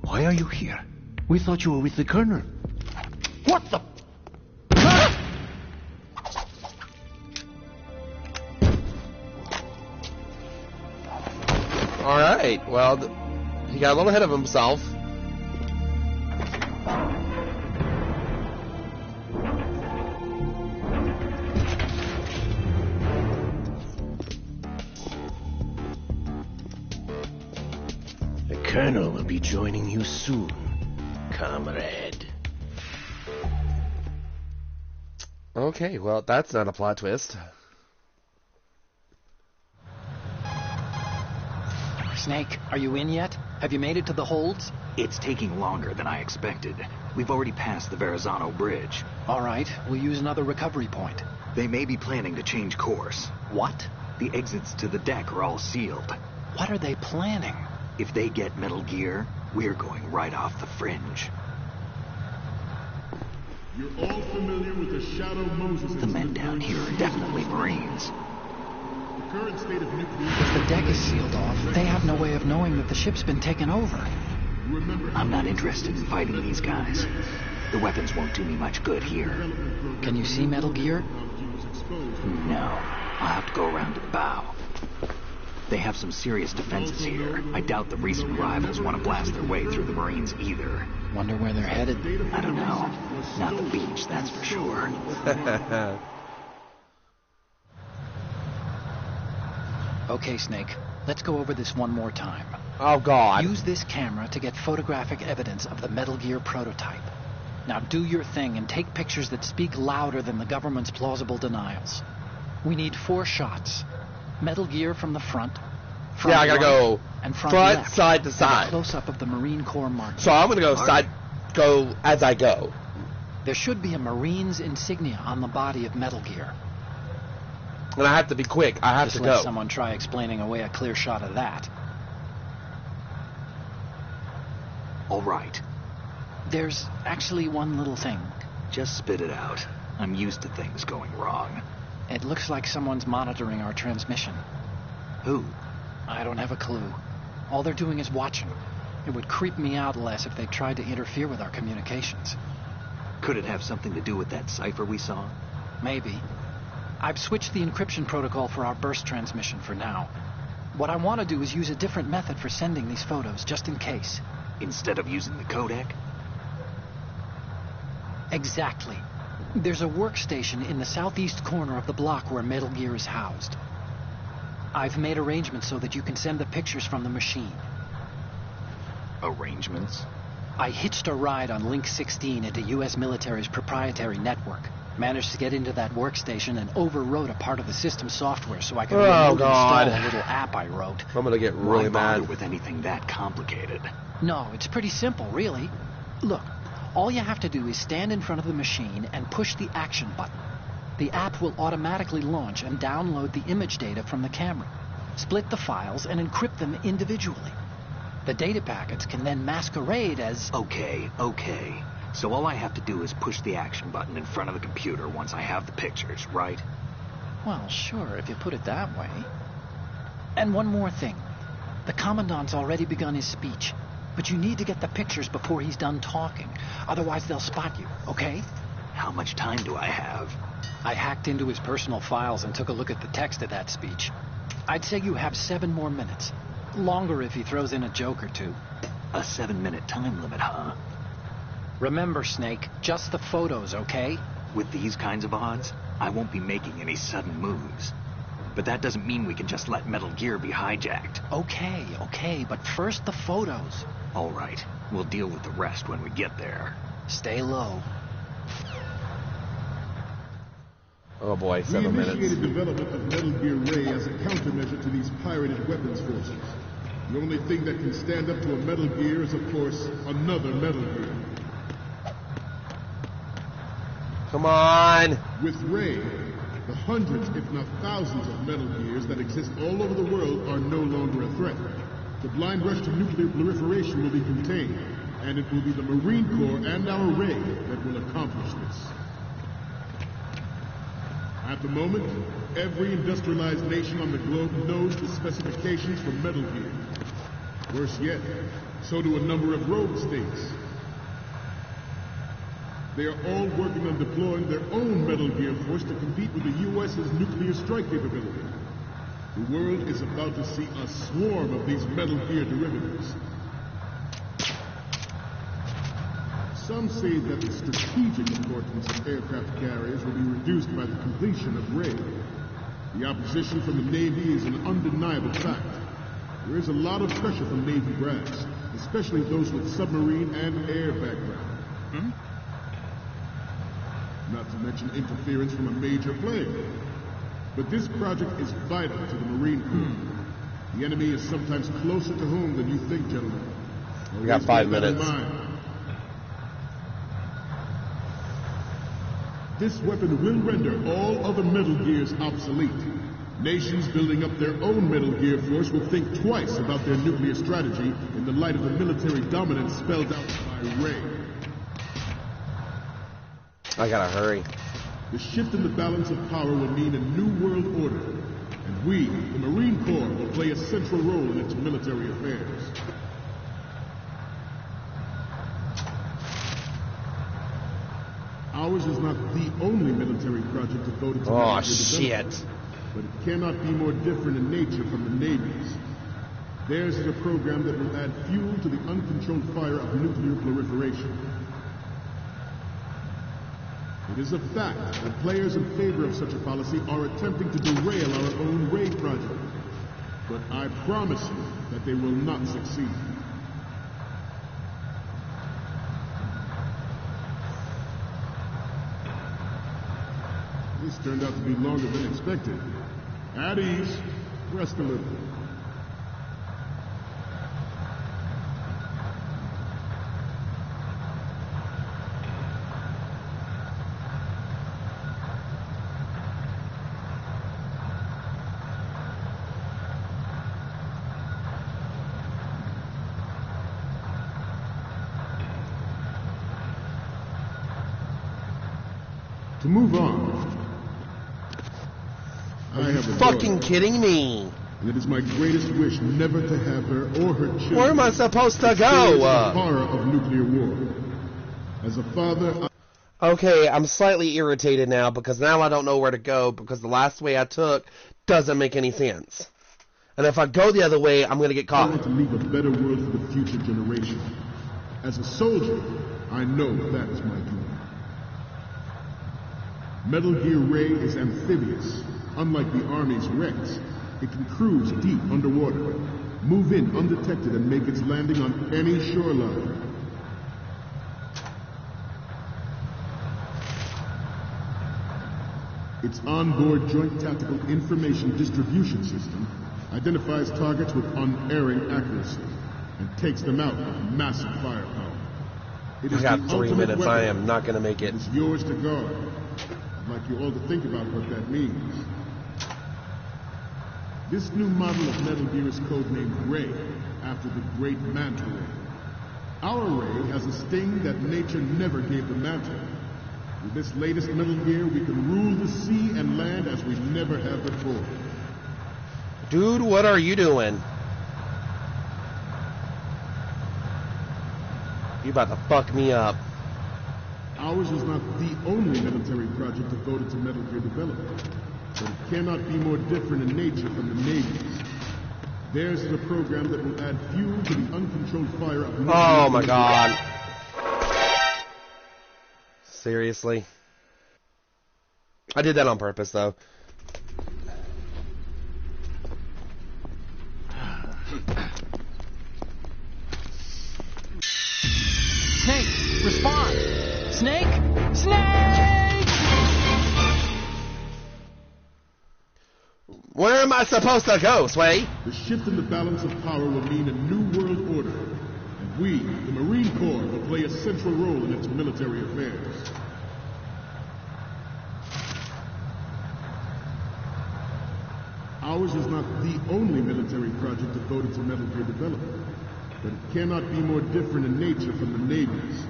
Why are you here? We thought you were with the Colonel. What the... Alright, well, he got a little ahead of himself. The Colonel will be joining you soon, comrade. Okay, well, that's not a plot twist. Snake, are you in yet? Have you made it to the holds? It's taking longer than I expected. We've already passed the Verrazano Bridge. All right, we'll use another recovery point. They may be planning to change course. What? The exits to the deck are all sealed. What are they planning? If they get Metal Gear, we're going right off the fringe. You're all familiar with the Shadow Moses. The men down here are definitely Marines. The current state of nuclear... If the deck is sealed off, they have no way of knowing that the ship's been taken over. I'm not interested in fighting these guys. The weapons won't do me much good here. Can you see Metal Gear? No. I'll have to go around to the bow. They have some serious defenses here. I doubt the recent rivals want to blast their way through the Marines either. Wonder where they're headed. I don't know. Not the beach, that's for sure. Okay, Snake. Let's go over this one more time. Oh, God. Use this camera to get photographic evidence of the Metal Gear prototype. Now do your thing and take pictures that speak louder than the government's plausible denials. We need 4 shots. Metal Gear from the front, Front Yeah, I gotta right, go and front left, side to and a side. close-up of the Marine Corps mark. So I'm gonna go as I go. There should be a Marine's insignia on the body of Metal Gear. And I have to be quick. I have Just to let go. someone try explaining away a clear shot of that. All right. There's actually one little thing. Just spit it out. I'm used to things going wrong. It looks like someone's monitoring our transmission. Who? I don't have a clue. All they're doing is watching. It would creep me out less if they tried to interfere with our communications. Could it have something to do with that cipher we saw? Maybe. I've switched the encryption protocol for our burst transmission for now. What I want to do is use a different method for sending these photos, just in case. Instead of using the codec? Exactly. There's a workstation in the southeast corner of the block where Metal Gear is housed. I've made arrangements so that you can send the pictures from the machine. Arrangements? I hitched a ride on Link 16 into U.S. military's proprietary network. Managed to get into that workstation and overwrote a part of the system software so I could remotely install a little app I wrote. I'm gonna get really Why bother mad. with anything that complicated? No, it's pretty simple, really. Look, all you have to do is stand in front of the machine and push the action button. The app will automatically launch and download the image data from the camera, split the files, and encrypt them individually. The data packets can then masquerade as... Okay. So all I have to do is push the action button in front of the computer once I have the pictures, right? Well, sure, if you put it that way. And one more thing. The Commandant's already begun his speech, but you need to get the pictures before he's done talking. Otherwise, they'll spot you, okay? How much time do I have? I hacked into his personal files and took a look at the text of that speech. I'd say you have 7 more minutes. Longer if he throws in a joke or two. A 7-minute time limit, huh? Remember, Snake, just the photos, okay? With these kinds of odds, I won't be making any sudden moves. But that doesn't mean we can just let Metal Gear be hijacked. Okay, but first the photos. All right, we'll deal with the rest when we get there. Stay low. Oh boy, 7 We minutes. initiated development of Metal Gear Ray as a countermeasure to these pirated weapons forces. The only thing that can stand up to a Metal Gear is, of course, another Metal Gear. Come on. With Ray, the hundreds, if not thousands, of Metal Gears that exist all over the world are no longer a threat. The blind rush to nuclear proliferation will be contained, and it will be the Marine Corps and our Ray that will accomplish this. At the moment, every industrialized nation on the globe knows the specifications for Metal Gear. Worse yet, so do a number of rogue states. They are all working on deploying their own Metal Gear force to compete with the U.S.'s nuclear strike capability. The world is about to see a swarm of these Metal Gear derivatives. Some say that the strategic importance of aircraft carriers will be reduced by the completion of Ray. The opposition from the Navy is an undeniable fact. There is a lot of pressure from Navy brass, especially those with submarine and air background. Not to mention interference from a major player. But this project is vital to the Marine Corps. The enemy is sometimes closer to home than you think, gentlemen. We got 5 minutes. This weapon will render all other Metal Gears obsolete. Nations building up their own Metal Gear force will think twice about their nuclear strategy in the light of the military dominance spelled out by Ray. I gotta hurry. The shift in the balance of power will mean a new world order, and we, the Marine Corps, will play a central role in its military affairs. Ours is not the only military project devoted to Oh, nuclear shit. development, but it cannot be more different in nature from the Navy's. Theirs is a program that will add fuel to the uncontrolled fire of nuclear proliferation. It is a fact that players in favor of such a policy are attempting to derail our own Ray project. But I promise you that they will not succeed. This turned out to be longer than expected. At ease. Rest a little. To move on, I have a Fucking daughter, kidding me. and it is my greatest wish never to have her or her children. Where am I supposed to experience go? the horror of nuclear war. As a father, Okay, I'm slightly irritated now because now I don't know where to go because the last way I took doesn't make any sense. And if I go the other way, I'm going to get I caught. want to leave a better world for the future generation. As a soldier, I know that is my duty. Metal Gear Ray is amphibious. Unlike the Army's Rex, it can cruise deep underwater, move in undetected, and make its landing on any shoreline. Its onboard Joint Tactical Information Distribution System identifies targets with unerring accuracy and takes them out with massive firepower. It I is got the 3 ultimate minutes. weapon. I am not going to make it. It's yours to guard. I'd like you all to think about what that means. This new model of Metal Gear is codenamed Ray, after the great Manta Ray. Our Ray has a sting that nature never gave the Manta. With this latest Metal Gear, we can rule the sea and land as we never have before. Dude, what are you doing? You about to fuck me up. Ours is not the only military project devoted to Metal Gear development, but it cannot be more different in nature from the Navy's. Theirs is a program that will add fuel to the uncontrolled fire of nuclear Oh my weapons. god. Seriously? I did that on purpose, though. Snake, respond! Snake! Snake! Where am I supposed to go, Sway? The shift in the balance of power will mean a new world order, and we, the Marine Corps, will play a central role in its military affairs. Ours is not the only military project devoted to Metal Gear development, but it cannot be more different in nature from the Navy's.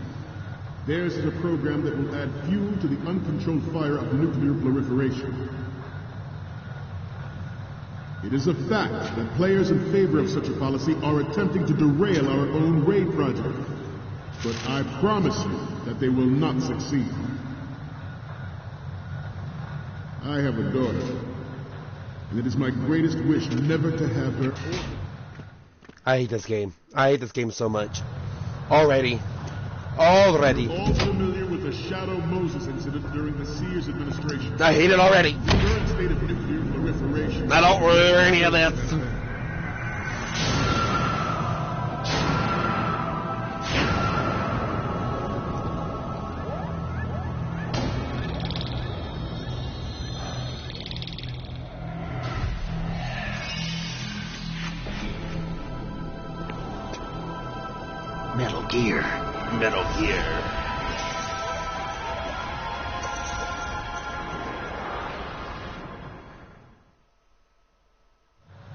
Theirs is a program that will add fuel to the uncontrolled fire of nuclear proliferation. It is a fact that players in favor of such a policy are attempting to derail our own Ray project. But I promise you that they will not succeed. I have a daughter, and it is my greatest wish never to have her. I hate this game. I hate this game so much. Already. Already. You're all familiar with the Shadow Moses incident during the Sears administration. I hate it already. The current state of nuclear proliferation. I don't remember any of this. Metal Gear. Metal Gear.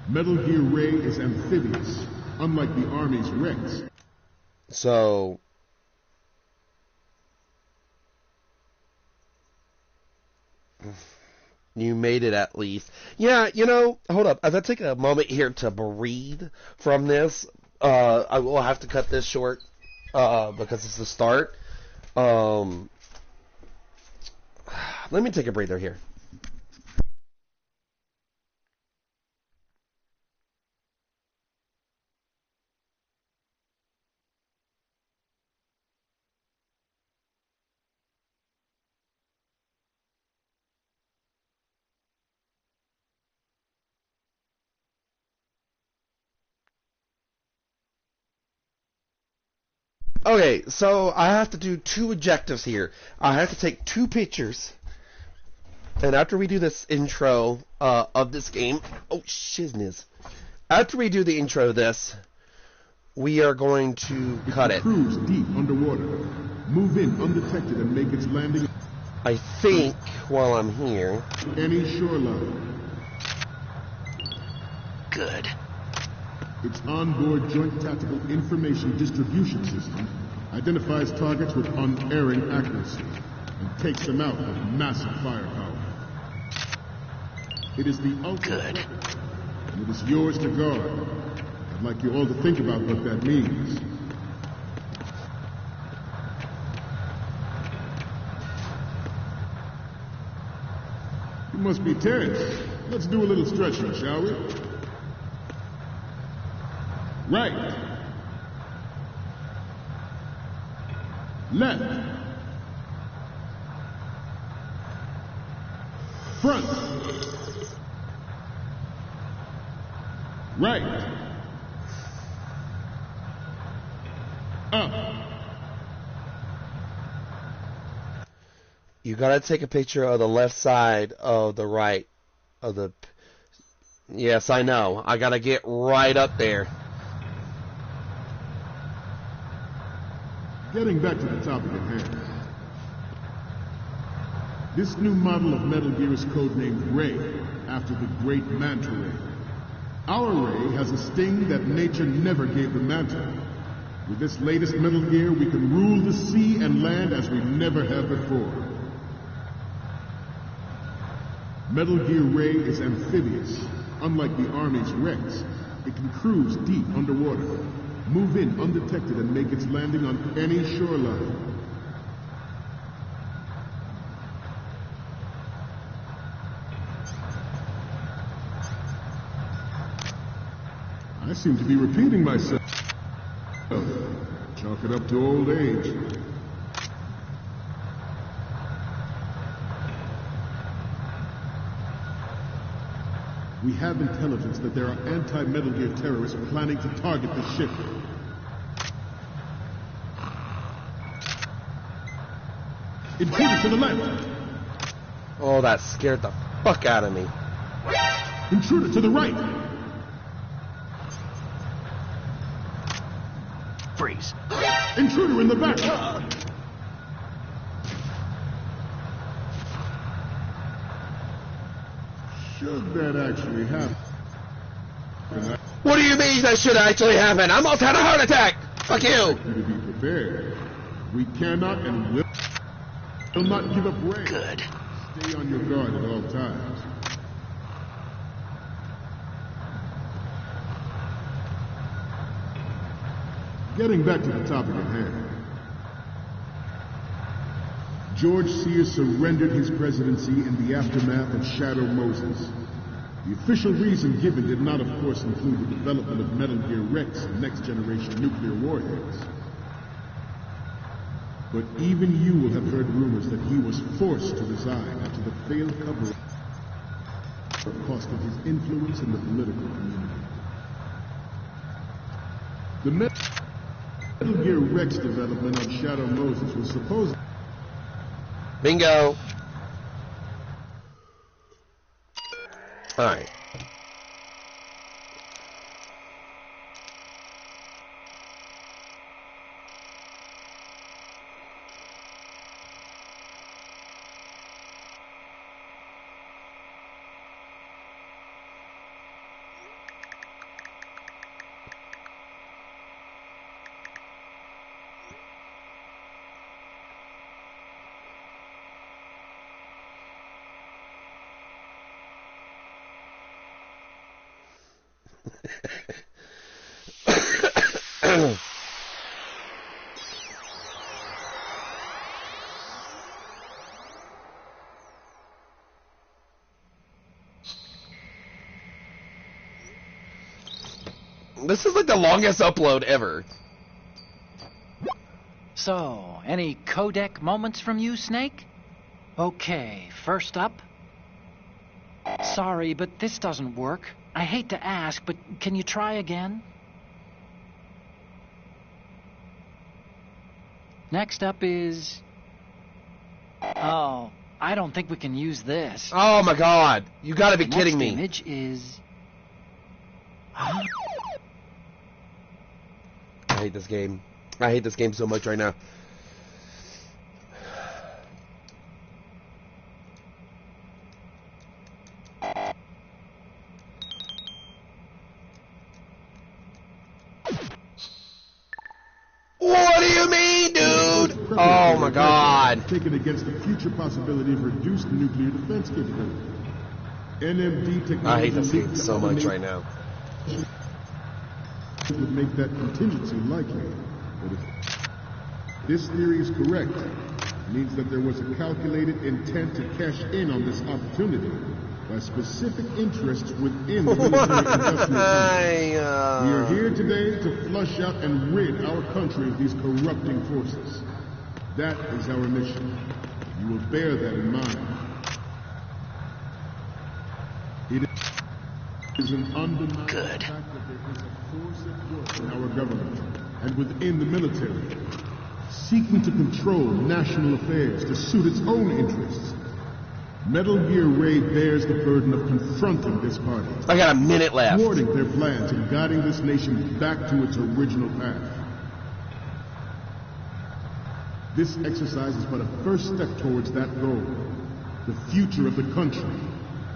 Metal Gear Ray is amphibious, unlike the Army's Rex. So... You made it at least. Yeah, you know, hold up. As I take a moment here to breathe from this, I will have to cut this short because it's the start. Let me take a breather here. Okay, so I have to do 2 objectives here. I have to take 2 pictures. And after we do this intro of this game... Oh, shizness. After we do the intro of this, we are going to cut it. Cruise deep underwater, move in undetected, and make its landing. I think, while I'm here... Any shoreline. Good. Its onboard Joint Tactical Information Distribution System identifies targets with unerring accuracy and takes them out with massive firepower. It is the ultimate weapon, and it is yours to guard. I'd like you all to think about what that means. You must be tense. Let's do a little stretching, shall we? Right. Left. Front. Right. Up. You gotta take a picture of the left side of the right of the... Yes, I know. I gotta get right up there. Getting back to the topic at hand. This new model of Metal Gear is codenamed Ray, after the great Manta Ray. Our Ray has a sting that nature never gave the Manta. With this latest Metal Gear, we can rule the sea and land as we never have before. Metal Gear Ray is amphibious. Unlike the Army's Rex, it can cruise deep underwater, move in undetected, and make its landing on any shoreline. I seem to be repeating myself. Chalk it up to old age. We have intelligence that there are anti-Metal Gear terrorists planning to target the ship. Intruder to the left! Oh, that scared the fuck out of me. Intruder to the right! Freeze. Intruder in the back! Should that actually happen? What do you mean that should actually happen? I'm almost had a heart attack! Fuck you! You to be prepared. We cannot and will not give up Ray. Good. Stay on your guard at all times. Getting back to the topic at hand. George Sears surrendered his presidency in the aftermath of Shadow Moses. The official reason given did not, of course, include the development of Metal Gear Rex and next-generation nuclear warheads. But even you will have heard rumors that he was forced to resign after the failed cover-up cost of his influence in the political community. The Metal Gear Rex development on Shadow Moses was supposed... Bingo. Alright. This is like the longest upload ever. So, any codec moments from you, Snake? Okay, first up. Sorry, but this doesn't work. I hate to ask, but can you try again? Next up is... Oh, I don't think we can use this. Oh my god. You gotta be kidding me. Next image is... Huh? I hate this game. I hate this game so much right now. What do you mean, dude? Oh my god. God. Taken against the future possibility of reduced nuclear defense capability. NMD technology. I hate this game so much right now. Would make that contingency likely. But if this theory is correct, it means that there was a calculated intent to cash in on this opportunity by specific interests within the military industrial complex. We are here today to flush out and rid our country of these corrupting forces. That is our mission. You will bear that in mind. It is an undeniable fact that there is a force at work in our government and within the military, seeking to control national affairs to suit its own interests. Metal Gear Ray bears the burden of confronting this party. I got a minute left. Thwarting their plans and guiding this nation back to its original path. This exercise is but a first step towards that goal. The future of the country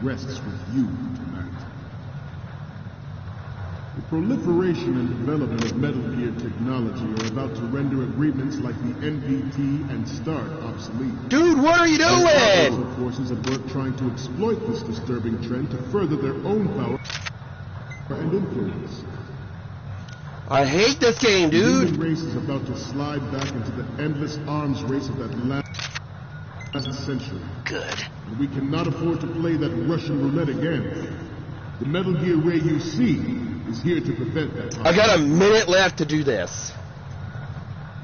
rests with you tonight. The proliferation and development of Metal Gear technology are about to render agreements like the NVT and START obsolete. Dude, what are you doing? Other forces at work trying to exploit this disturbing trend to further their own power and influence. I hate this game, The dude. human race is about to slide back into the endless arms race of that last century. Good. And we cannot afford to play that Russian roulette again. The Metal Gear Ray you see is here to prevent that. I got a minute left to do this.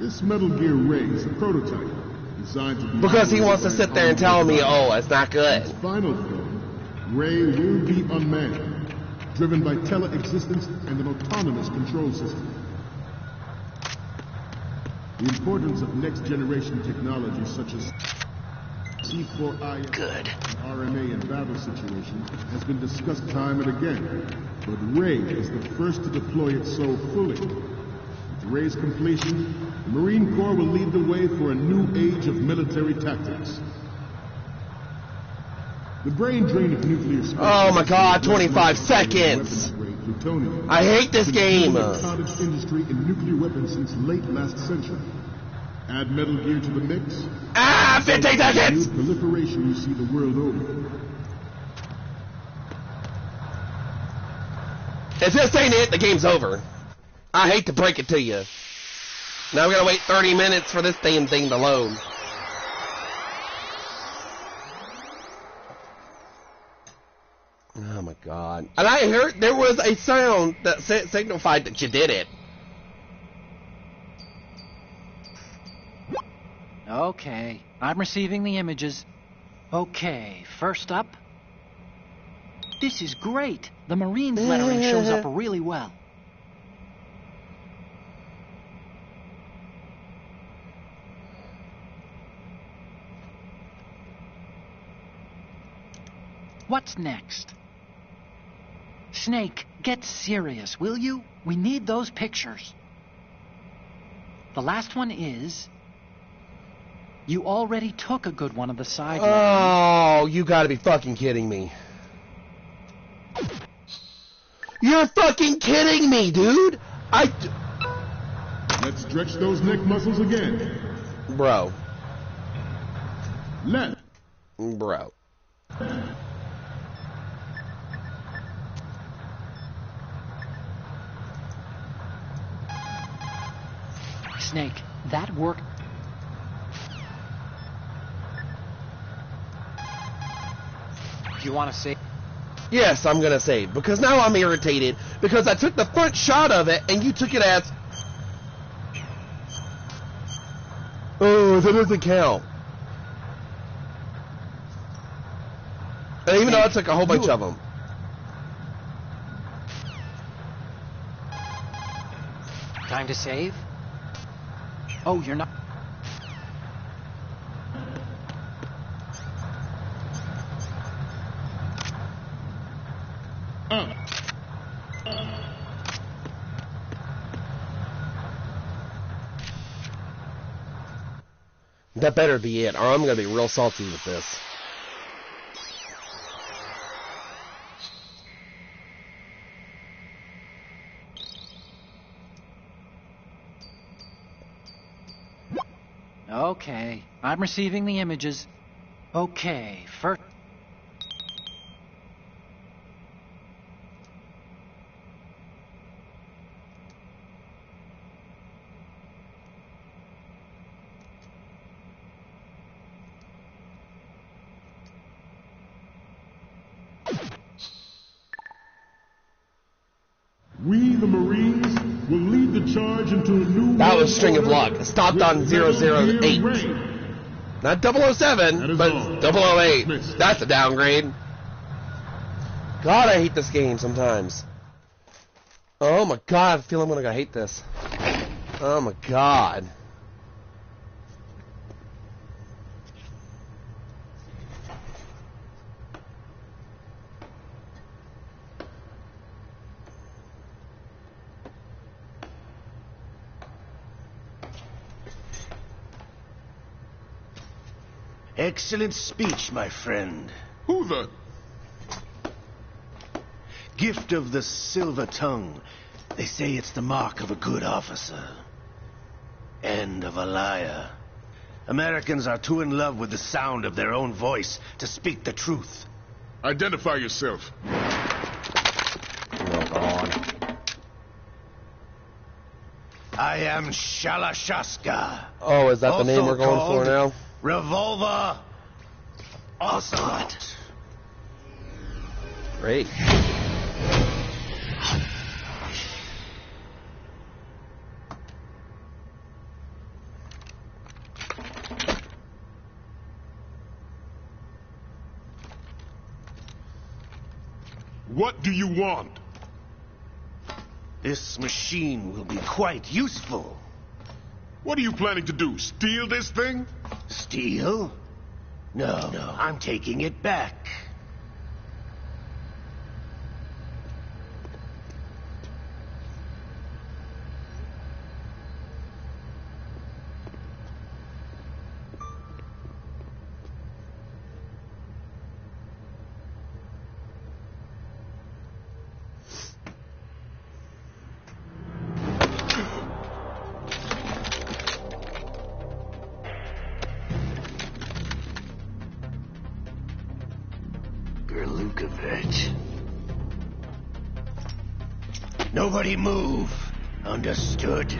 This Metal Gear Ray is a prototype designed to be... Because he wants to sit there and tell me, oh, it's not good. Its final form, Ray will be unmanned, driven by tele-existence and an autonomous control system. The importance of next-generation technology such as C4I and RMA in battle situations has been discussed time and again, but Ray is the first to deploy it so fully. With Ray's completion, the Marine Corps will lead the way for a new age of military tactics. The brain drain of nuclear space. Oh my God, 25 seconds. I hate this game. The cottage industry in nuclear weapons since late last century. Add Metal Gear to the mix. 50 seconds! New proliferation you see the world over. If this ain't it, the game's over. I hate to break it to you. Now we gotta wait 30 minutes for this damn thing to load. Oh my God. And I heard there was a sound that signified that you did it. Okay, I'm receiving the images. Okay, first up. This is great. The Marines lettering shows up really well. What's next? Snake, get serious, will you? We need those pictures. The last one is... You already took a good one of the side. Oh, you gotta be fucking kidding me. You're fucking kidding me, dude! Let's stretch those neck muscles again. Bro. Left. Bro. Snake, that worked. You want to say? Yes, I'm gonna save, because now I'm irritated, because I took the front shot of it, and you took it as... Oh, that doesn't count. And even though I took a whole bunch of them. Time to save? Oh, you're not... That better be it, or I'm gonna be real salty with this. Okay, I'm receiving the images. Okay, first... We, the Marines, will lead the charge into a new... That was String of Luck. It stopped on 008. Not 007, but 008. That's a downgrade. God, I hate this game sometimes. Oh my God, I feel I'm gonna hate this. Oh my God. Excellent speech, my friend. Who the... Gift of the silver tongue. They say it's the mark of a good officer. And of a liar. Americans are too in love with the sound of their own voice to speak the truth. Identify yourself. Oh God. I am Shalashaska. Oh, is that the name also we're going for called now? Revolver Ocelot. Great. What do you want? This machine will be quite useful. What are you planning to do? Steal this thing? Steal? No, I'm taking it back. Nobody move. Understood?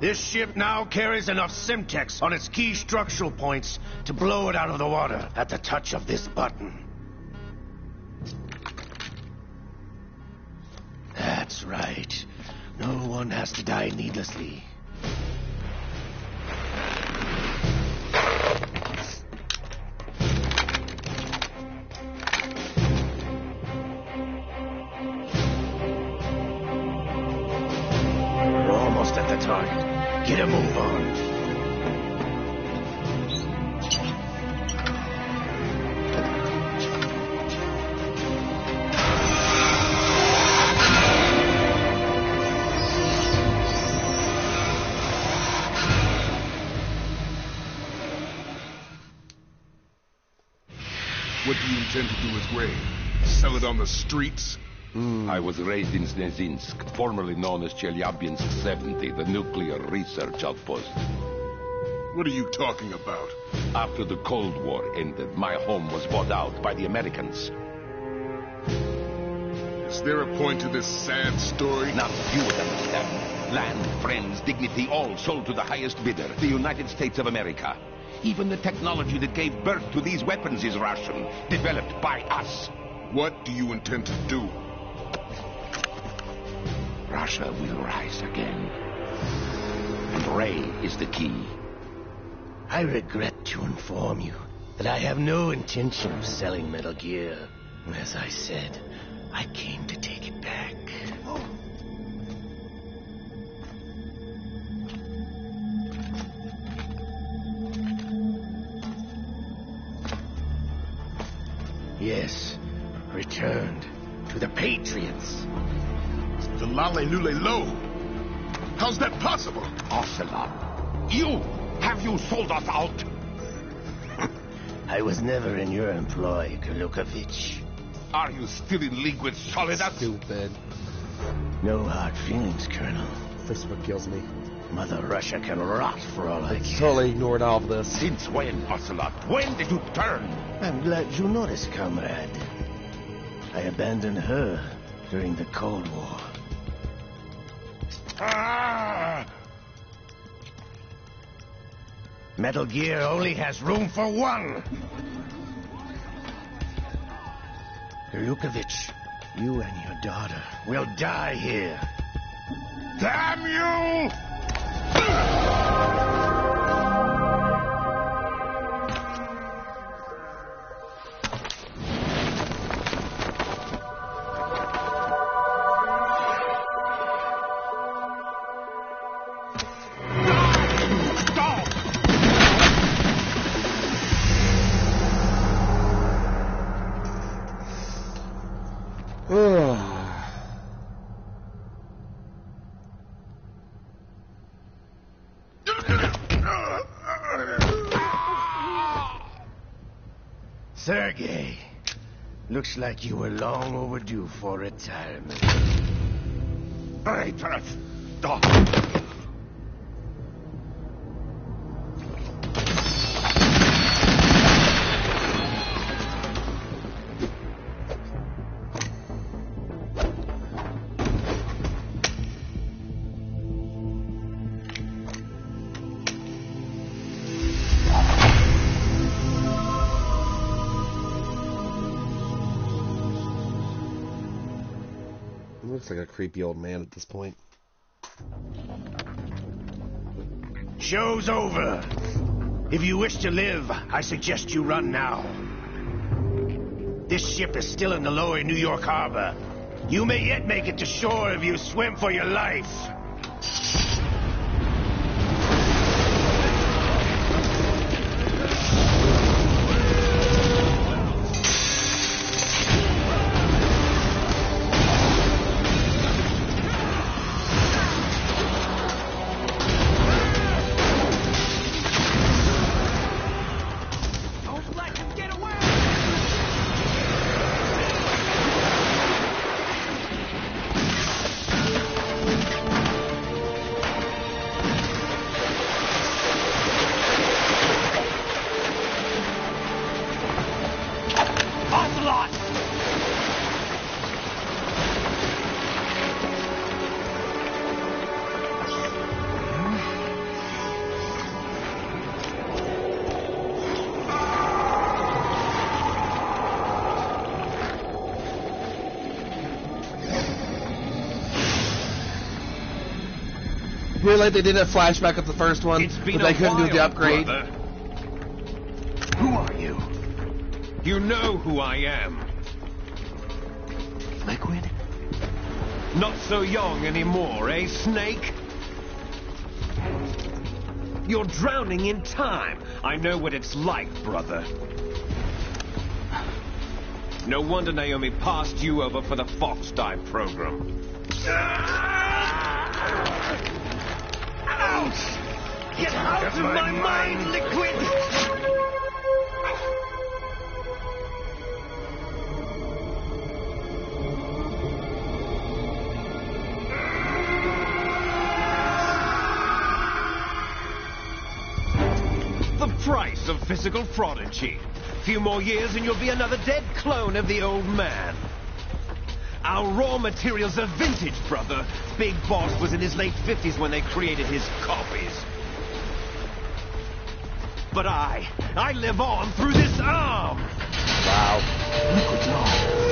This ship now carries enough Simtex on its key structural points to blow it out of the water at the touch of this button. That's right. No one has to die needlessly. We're almost at the target. Get a move on. What do you intend to do with Ray? Sell it on the streets? I was raised in Snezinsk, formerly known as Chelyabinsk 70, the nuclear research outpost. What are you talking about? After the Cold War ended, my home was bought out by the Americans. Is there a point to this sad story? Not you would understand. Land, friends, dignity, all sold to the highest bidder, the United States of America. Even the technology that gave birth to these weapons is Russian, developed by us. What do you intend to do? Russia will rise again. And Ray is the key. I regret to inform you that I have no intention of selling Metal Gear. As I said, I came to take it back. Yes, returned to the Patriots. to Lale Lule Lo. How's that possible? Ocelot. Have you sold us out? I was never in your employ, Kalukovich. Are you still in league with Soledad? Stupid. No hard feelings, Colonel. This is what kills me. Mother Russia can rot for all I care. Totally ignored all of this. Since when, Ocelot? When did you turn? I'm glad you noticed, comrade. I abandoned her during the Cold War. Ah! Metal Gear only has room for one. Kalukovich, you and your daughter will die here. Damn you! Sergei, looks like you were long overdue for retirement. Traitorous! Dog! Looks like a creepy old man at this point. Show's over. If you wish to live, I suggest you run now. This ship is still in the lower New York harbor. You may yet make it to shore if you swim for your life. Feel like they did a flashback of the first one, but they couldn't do the upgrade. Brother. Who are you? You know who I am. Liquid? Not so young anymore, eh, Snake? You're drowning in time. I know what it's like, brother. No wonder Naomi passed you over for the Fox Dive program. Get out of my mind, Liquid! The price of physical prodigy. Few more years and you'll be another dead clone of the old man. Our raw materials are vintage, brother. Big Boss was in his late 50s when they created his copies. But I live on through this arm! Wow. Liquid's arm.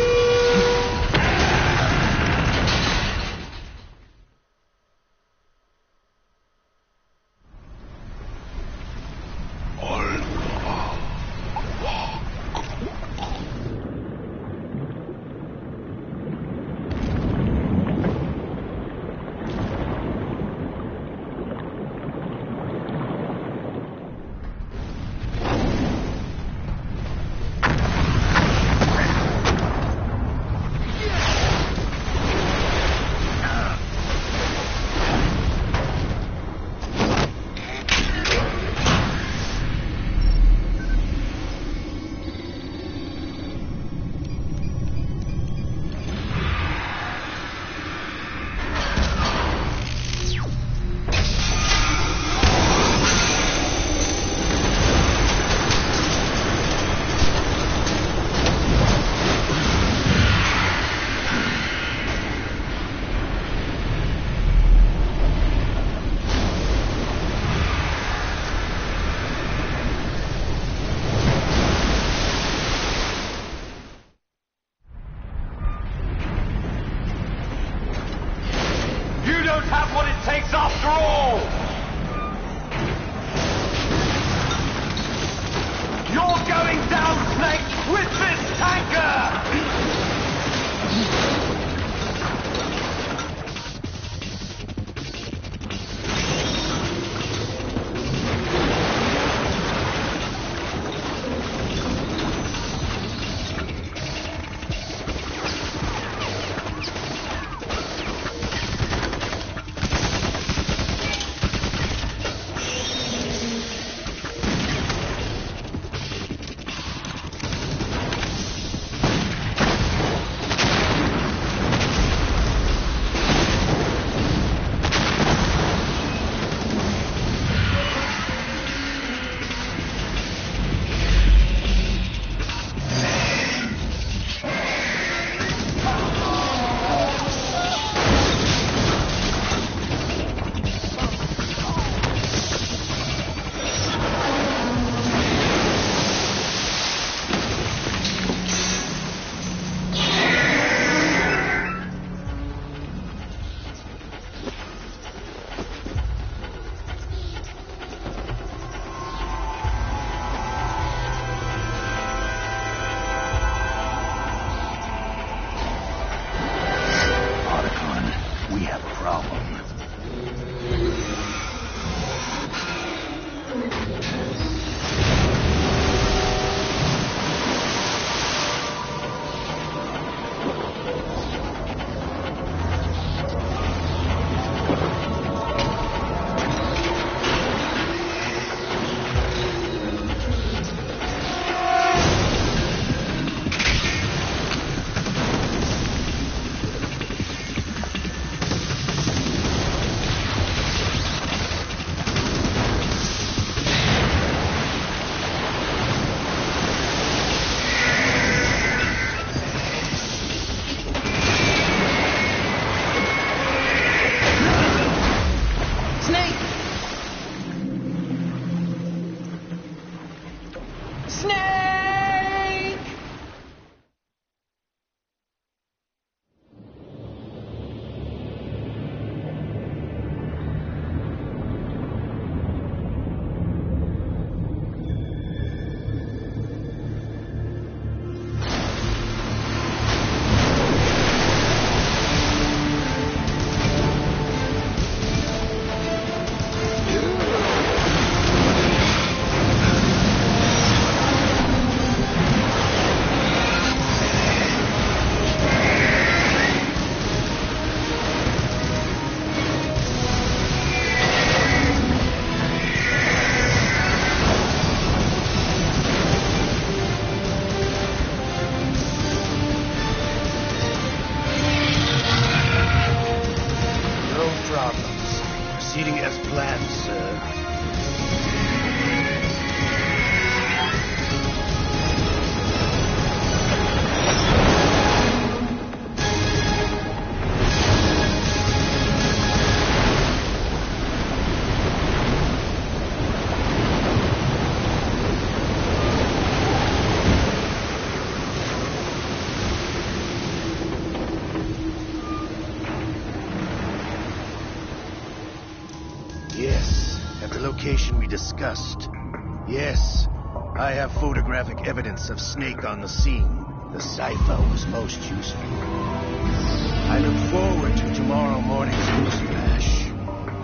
Snake! Proceeding as planned, sir. Yes, at the location we discussed. Yes, I have photographic evidence of Snake on the scene. The cipher was most useful. I look forward to tomorrow morning's news flash.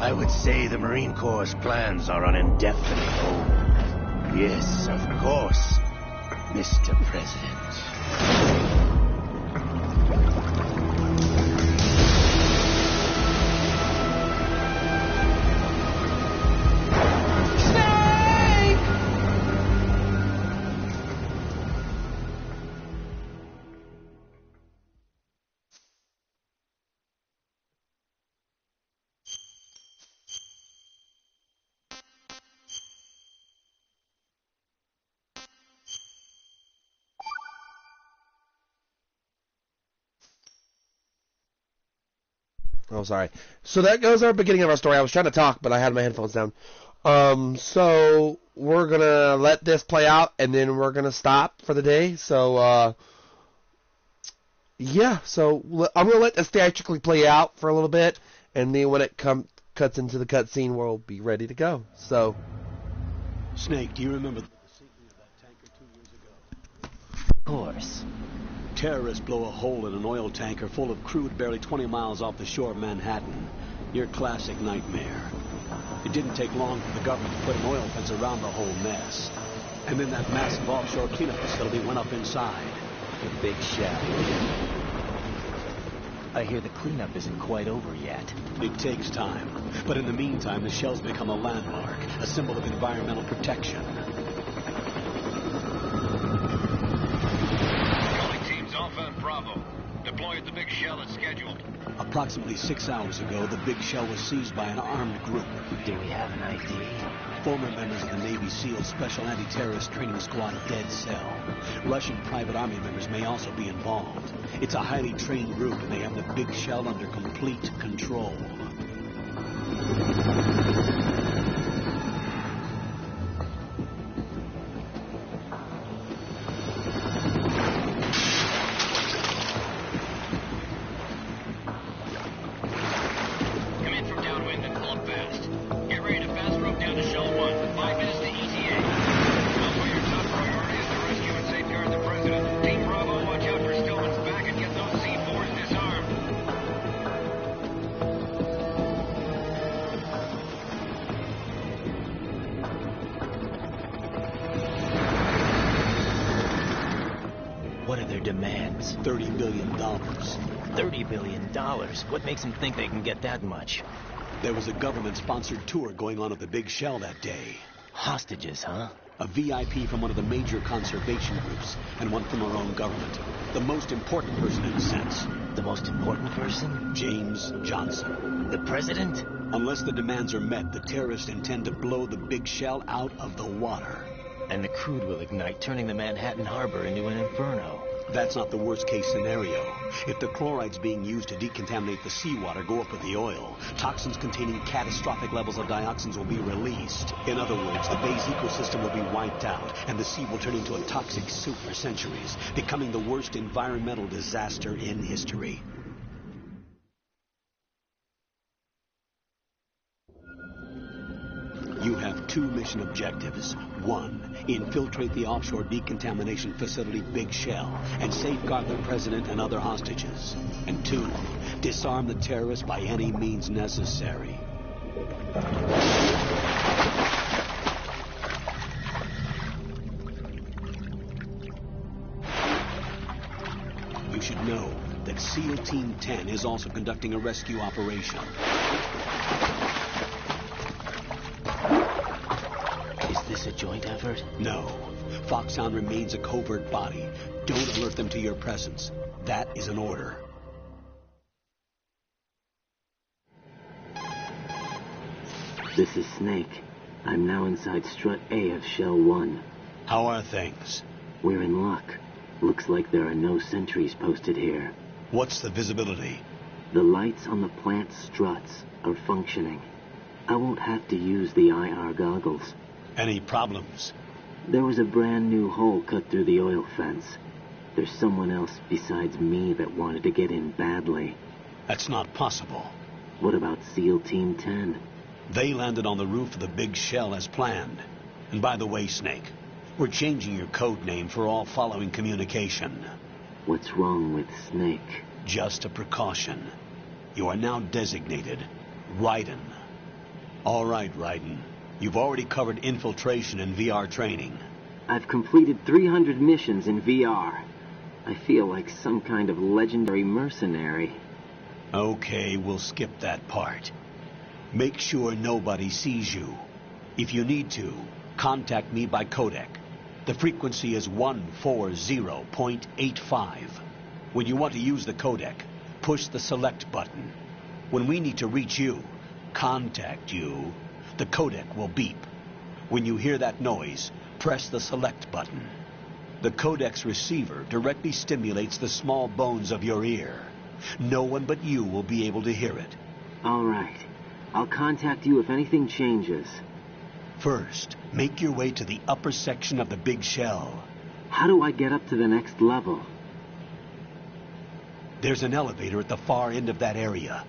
I would say the Marine Corps' plans are on indefinite hold. Yes, of course, Mr. President. Oh, sorry. So that goes our beginning of our story. I was trying to talk, but I had my headphones down. So we're going to let this play out, and then we're going to stop for the day. So, yeah. So I'm going to let this theatrically play out for a little bit, and then when it cuts into the cutscene, we'll be ready to go. So, Snake, do you remember the sinking of that tanker 2 years ago? Of course. Terrorists blow a hole in an oil tanker full of crude barely 20 miles off the shore of Manhattan. Your classic nightmare. It didn't take long for the government to put an oil fence around the whole mess. And then that massive offshore cleanup facility went up inside. The big shell. I hear the cleanup isn't quite over yet. It takes time. But in the meantime, the shell's become a landmark, a symbol of environmental protection. Alpha and Bravo. Deploy at the big shell as scheduled. Approximately 6 hours ago, the big shell was seized by an armed group. Do we have an ID? Former members of the Navy SEAL Special Anti-Terrorist Training Squad Dead Cell. Russian private army members may also be involved. It's a highly trained group, and they have the big shell under complete control. What are their demands? $30 billion. $30 billion? What makes them think they can get that much? There was a government-sponsored tour going on at the big shell that day. Hostages, huh? A VIP from one of the major conservation groups, and one from our own government. The most important person in a sense. The most important person? James Johnson. The president? Unless the demands are met, the terrorists intend to blow the big shell out of the water. And the crude will ignite, turning the Manhattan harbor into an inferno. That's not the worst-case scenario. If the chlorides being used to decontaminate the seawater go up with the oil, toxins containing catastrophic levels of dioxins will be released. In other words, the bay's ecosystem will be wiped out, and the sea will turn into a toxic soup for centuries, becoming the worst environmental disaster in history. You have 2 mission objectives. 1, infiltrate the offshore decontamination facility Big Shell and safeguard the president and other hostages. And 2, disarm the terrorists by any means necessary. You should know that SEAL Team 10 is also conducting a rescue operation. Is this a joint effort? No. Foxhound remains a covert body. Don't alert them to your presence. That is an order. This is Snake. I'm now inside Strut A of Shell 1. How are things? We're in luck. Looks like there are no sentries posted here. What's the visibility? The lights on the plant struts are functioning. I won't have to use the IR goggles. Any problems? There was a brand new hole cut through the oil fence. There's someone else besides me that wanted to get in badly. That's not possible. What about SEAL Team 10? They landed on the roof of the Big Shell as planned. And by the way, Snake, we're changing your code name for all following communication. What's wrong with Snake? Just a precaution. You are now designated Raiden. All right, Raiden. You've already covered infiltration and VR training. I've completed 300 missions in VR. I feel like some kind of legendary mercenary. Okay, we'll skip that part. Make sure nobody sees you. If you need to, contact me by codec. The frequency is 140.85. When you want to use the codec, push the select button. When we need to reach you, contact you, the codec will beep. When you hear that noise, press the select button. The codec's receiver directly stimulates the small bones of your ear. No one but you will be able to hear it. All right. I'll contact you if anything changes. First, make your way to the upper section of the Big Shell. How do I get up to the next level? There's an elevator at the far end of that area.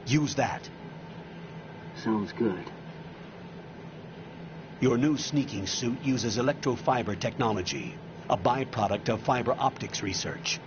Use that. Sounds good. Your new sneaking suit uses electrofiber technology, a byproduct of fiber optics research.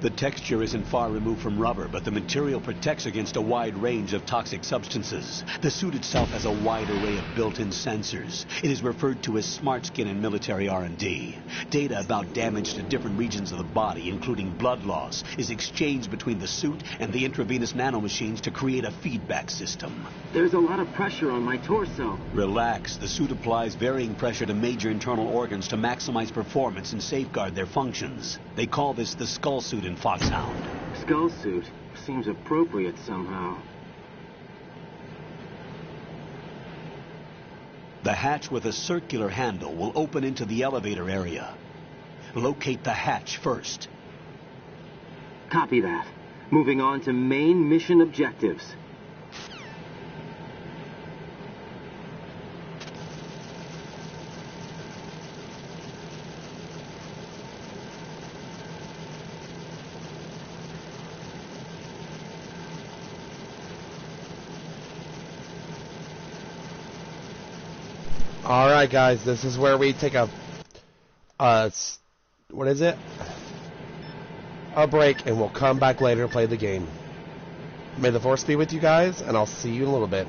The texture isn't far removed from rubber, but the material protects against a wide range of toxic substances. The suit itself has a wide array of built-in sensors. It is referred to as smart skin in military R&D. Data about damage to different regions of the body, including blood loss, is exchanged between the suit and the intravenous nanomachines to create a feedback system. There's a lot of pressure on my torso. Relax. The suit applies varying pressure to major internal organs to maximize performance and safeguard their functions. They call this the skull suit in Foxhound. Skull suit seems appropriate somehow. The hatch with a circular handle will open into the elevator area. Locate the hatch first. Copy that. Moving on to main mission objectives. Alright guys, this is where we take a what is it? A break, and we'll come back later to play the game. May the force be with you guys, and I'll see you in a little bit.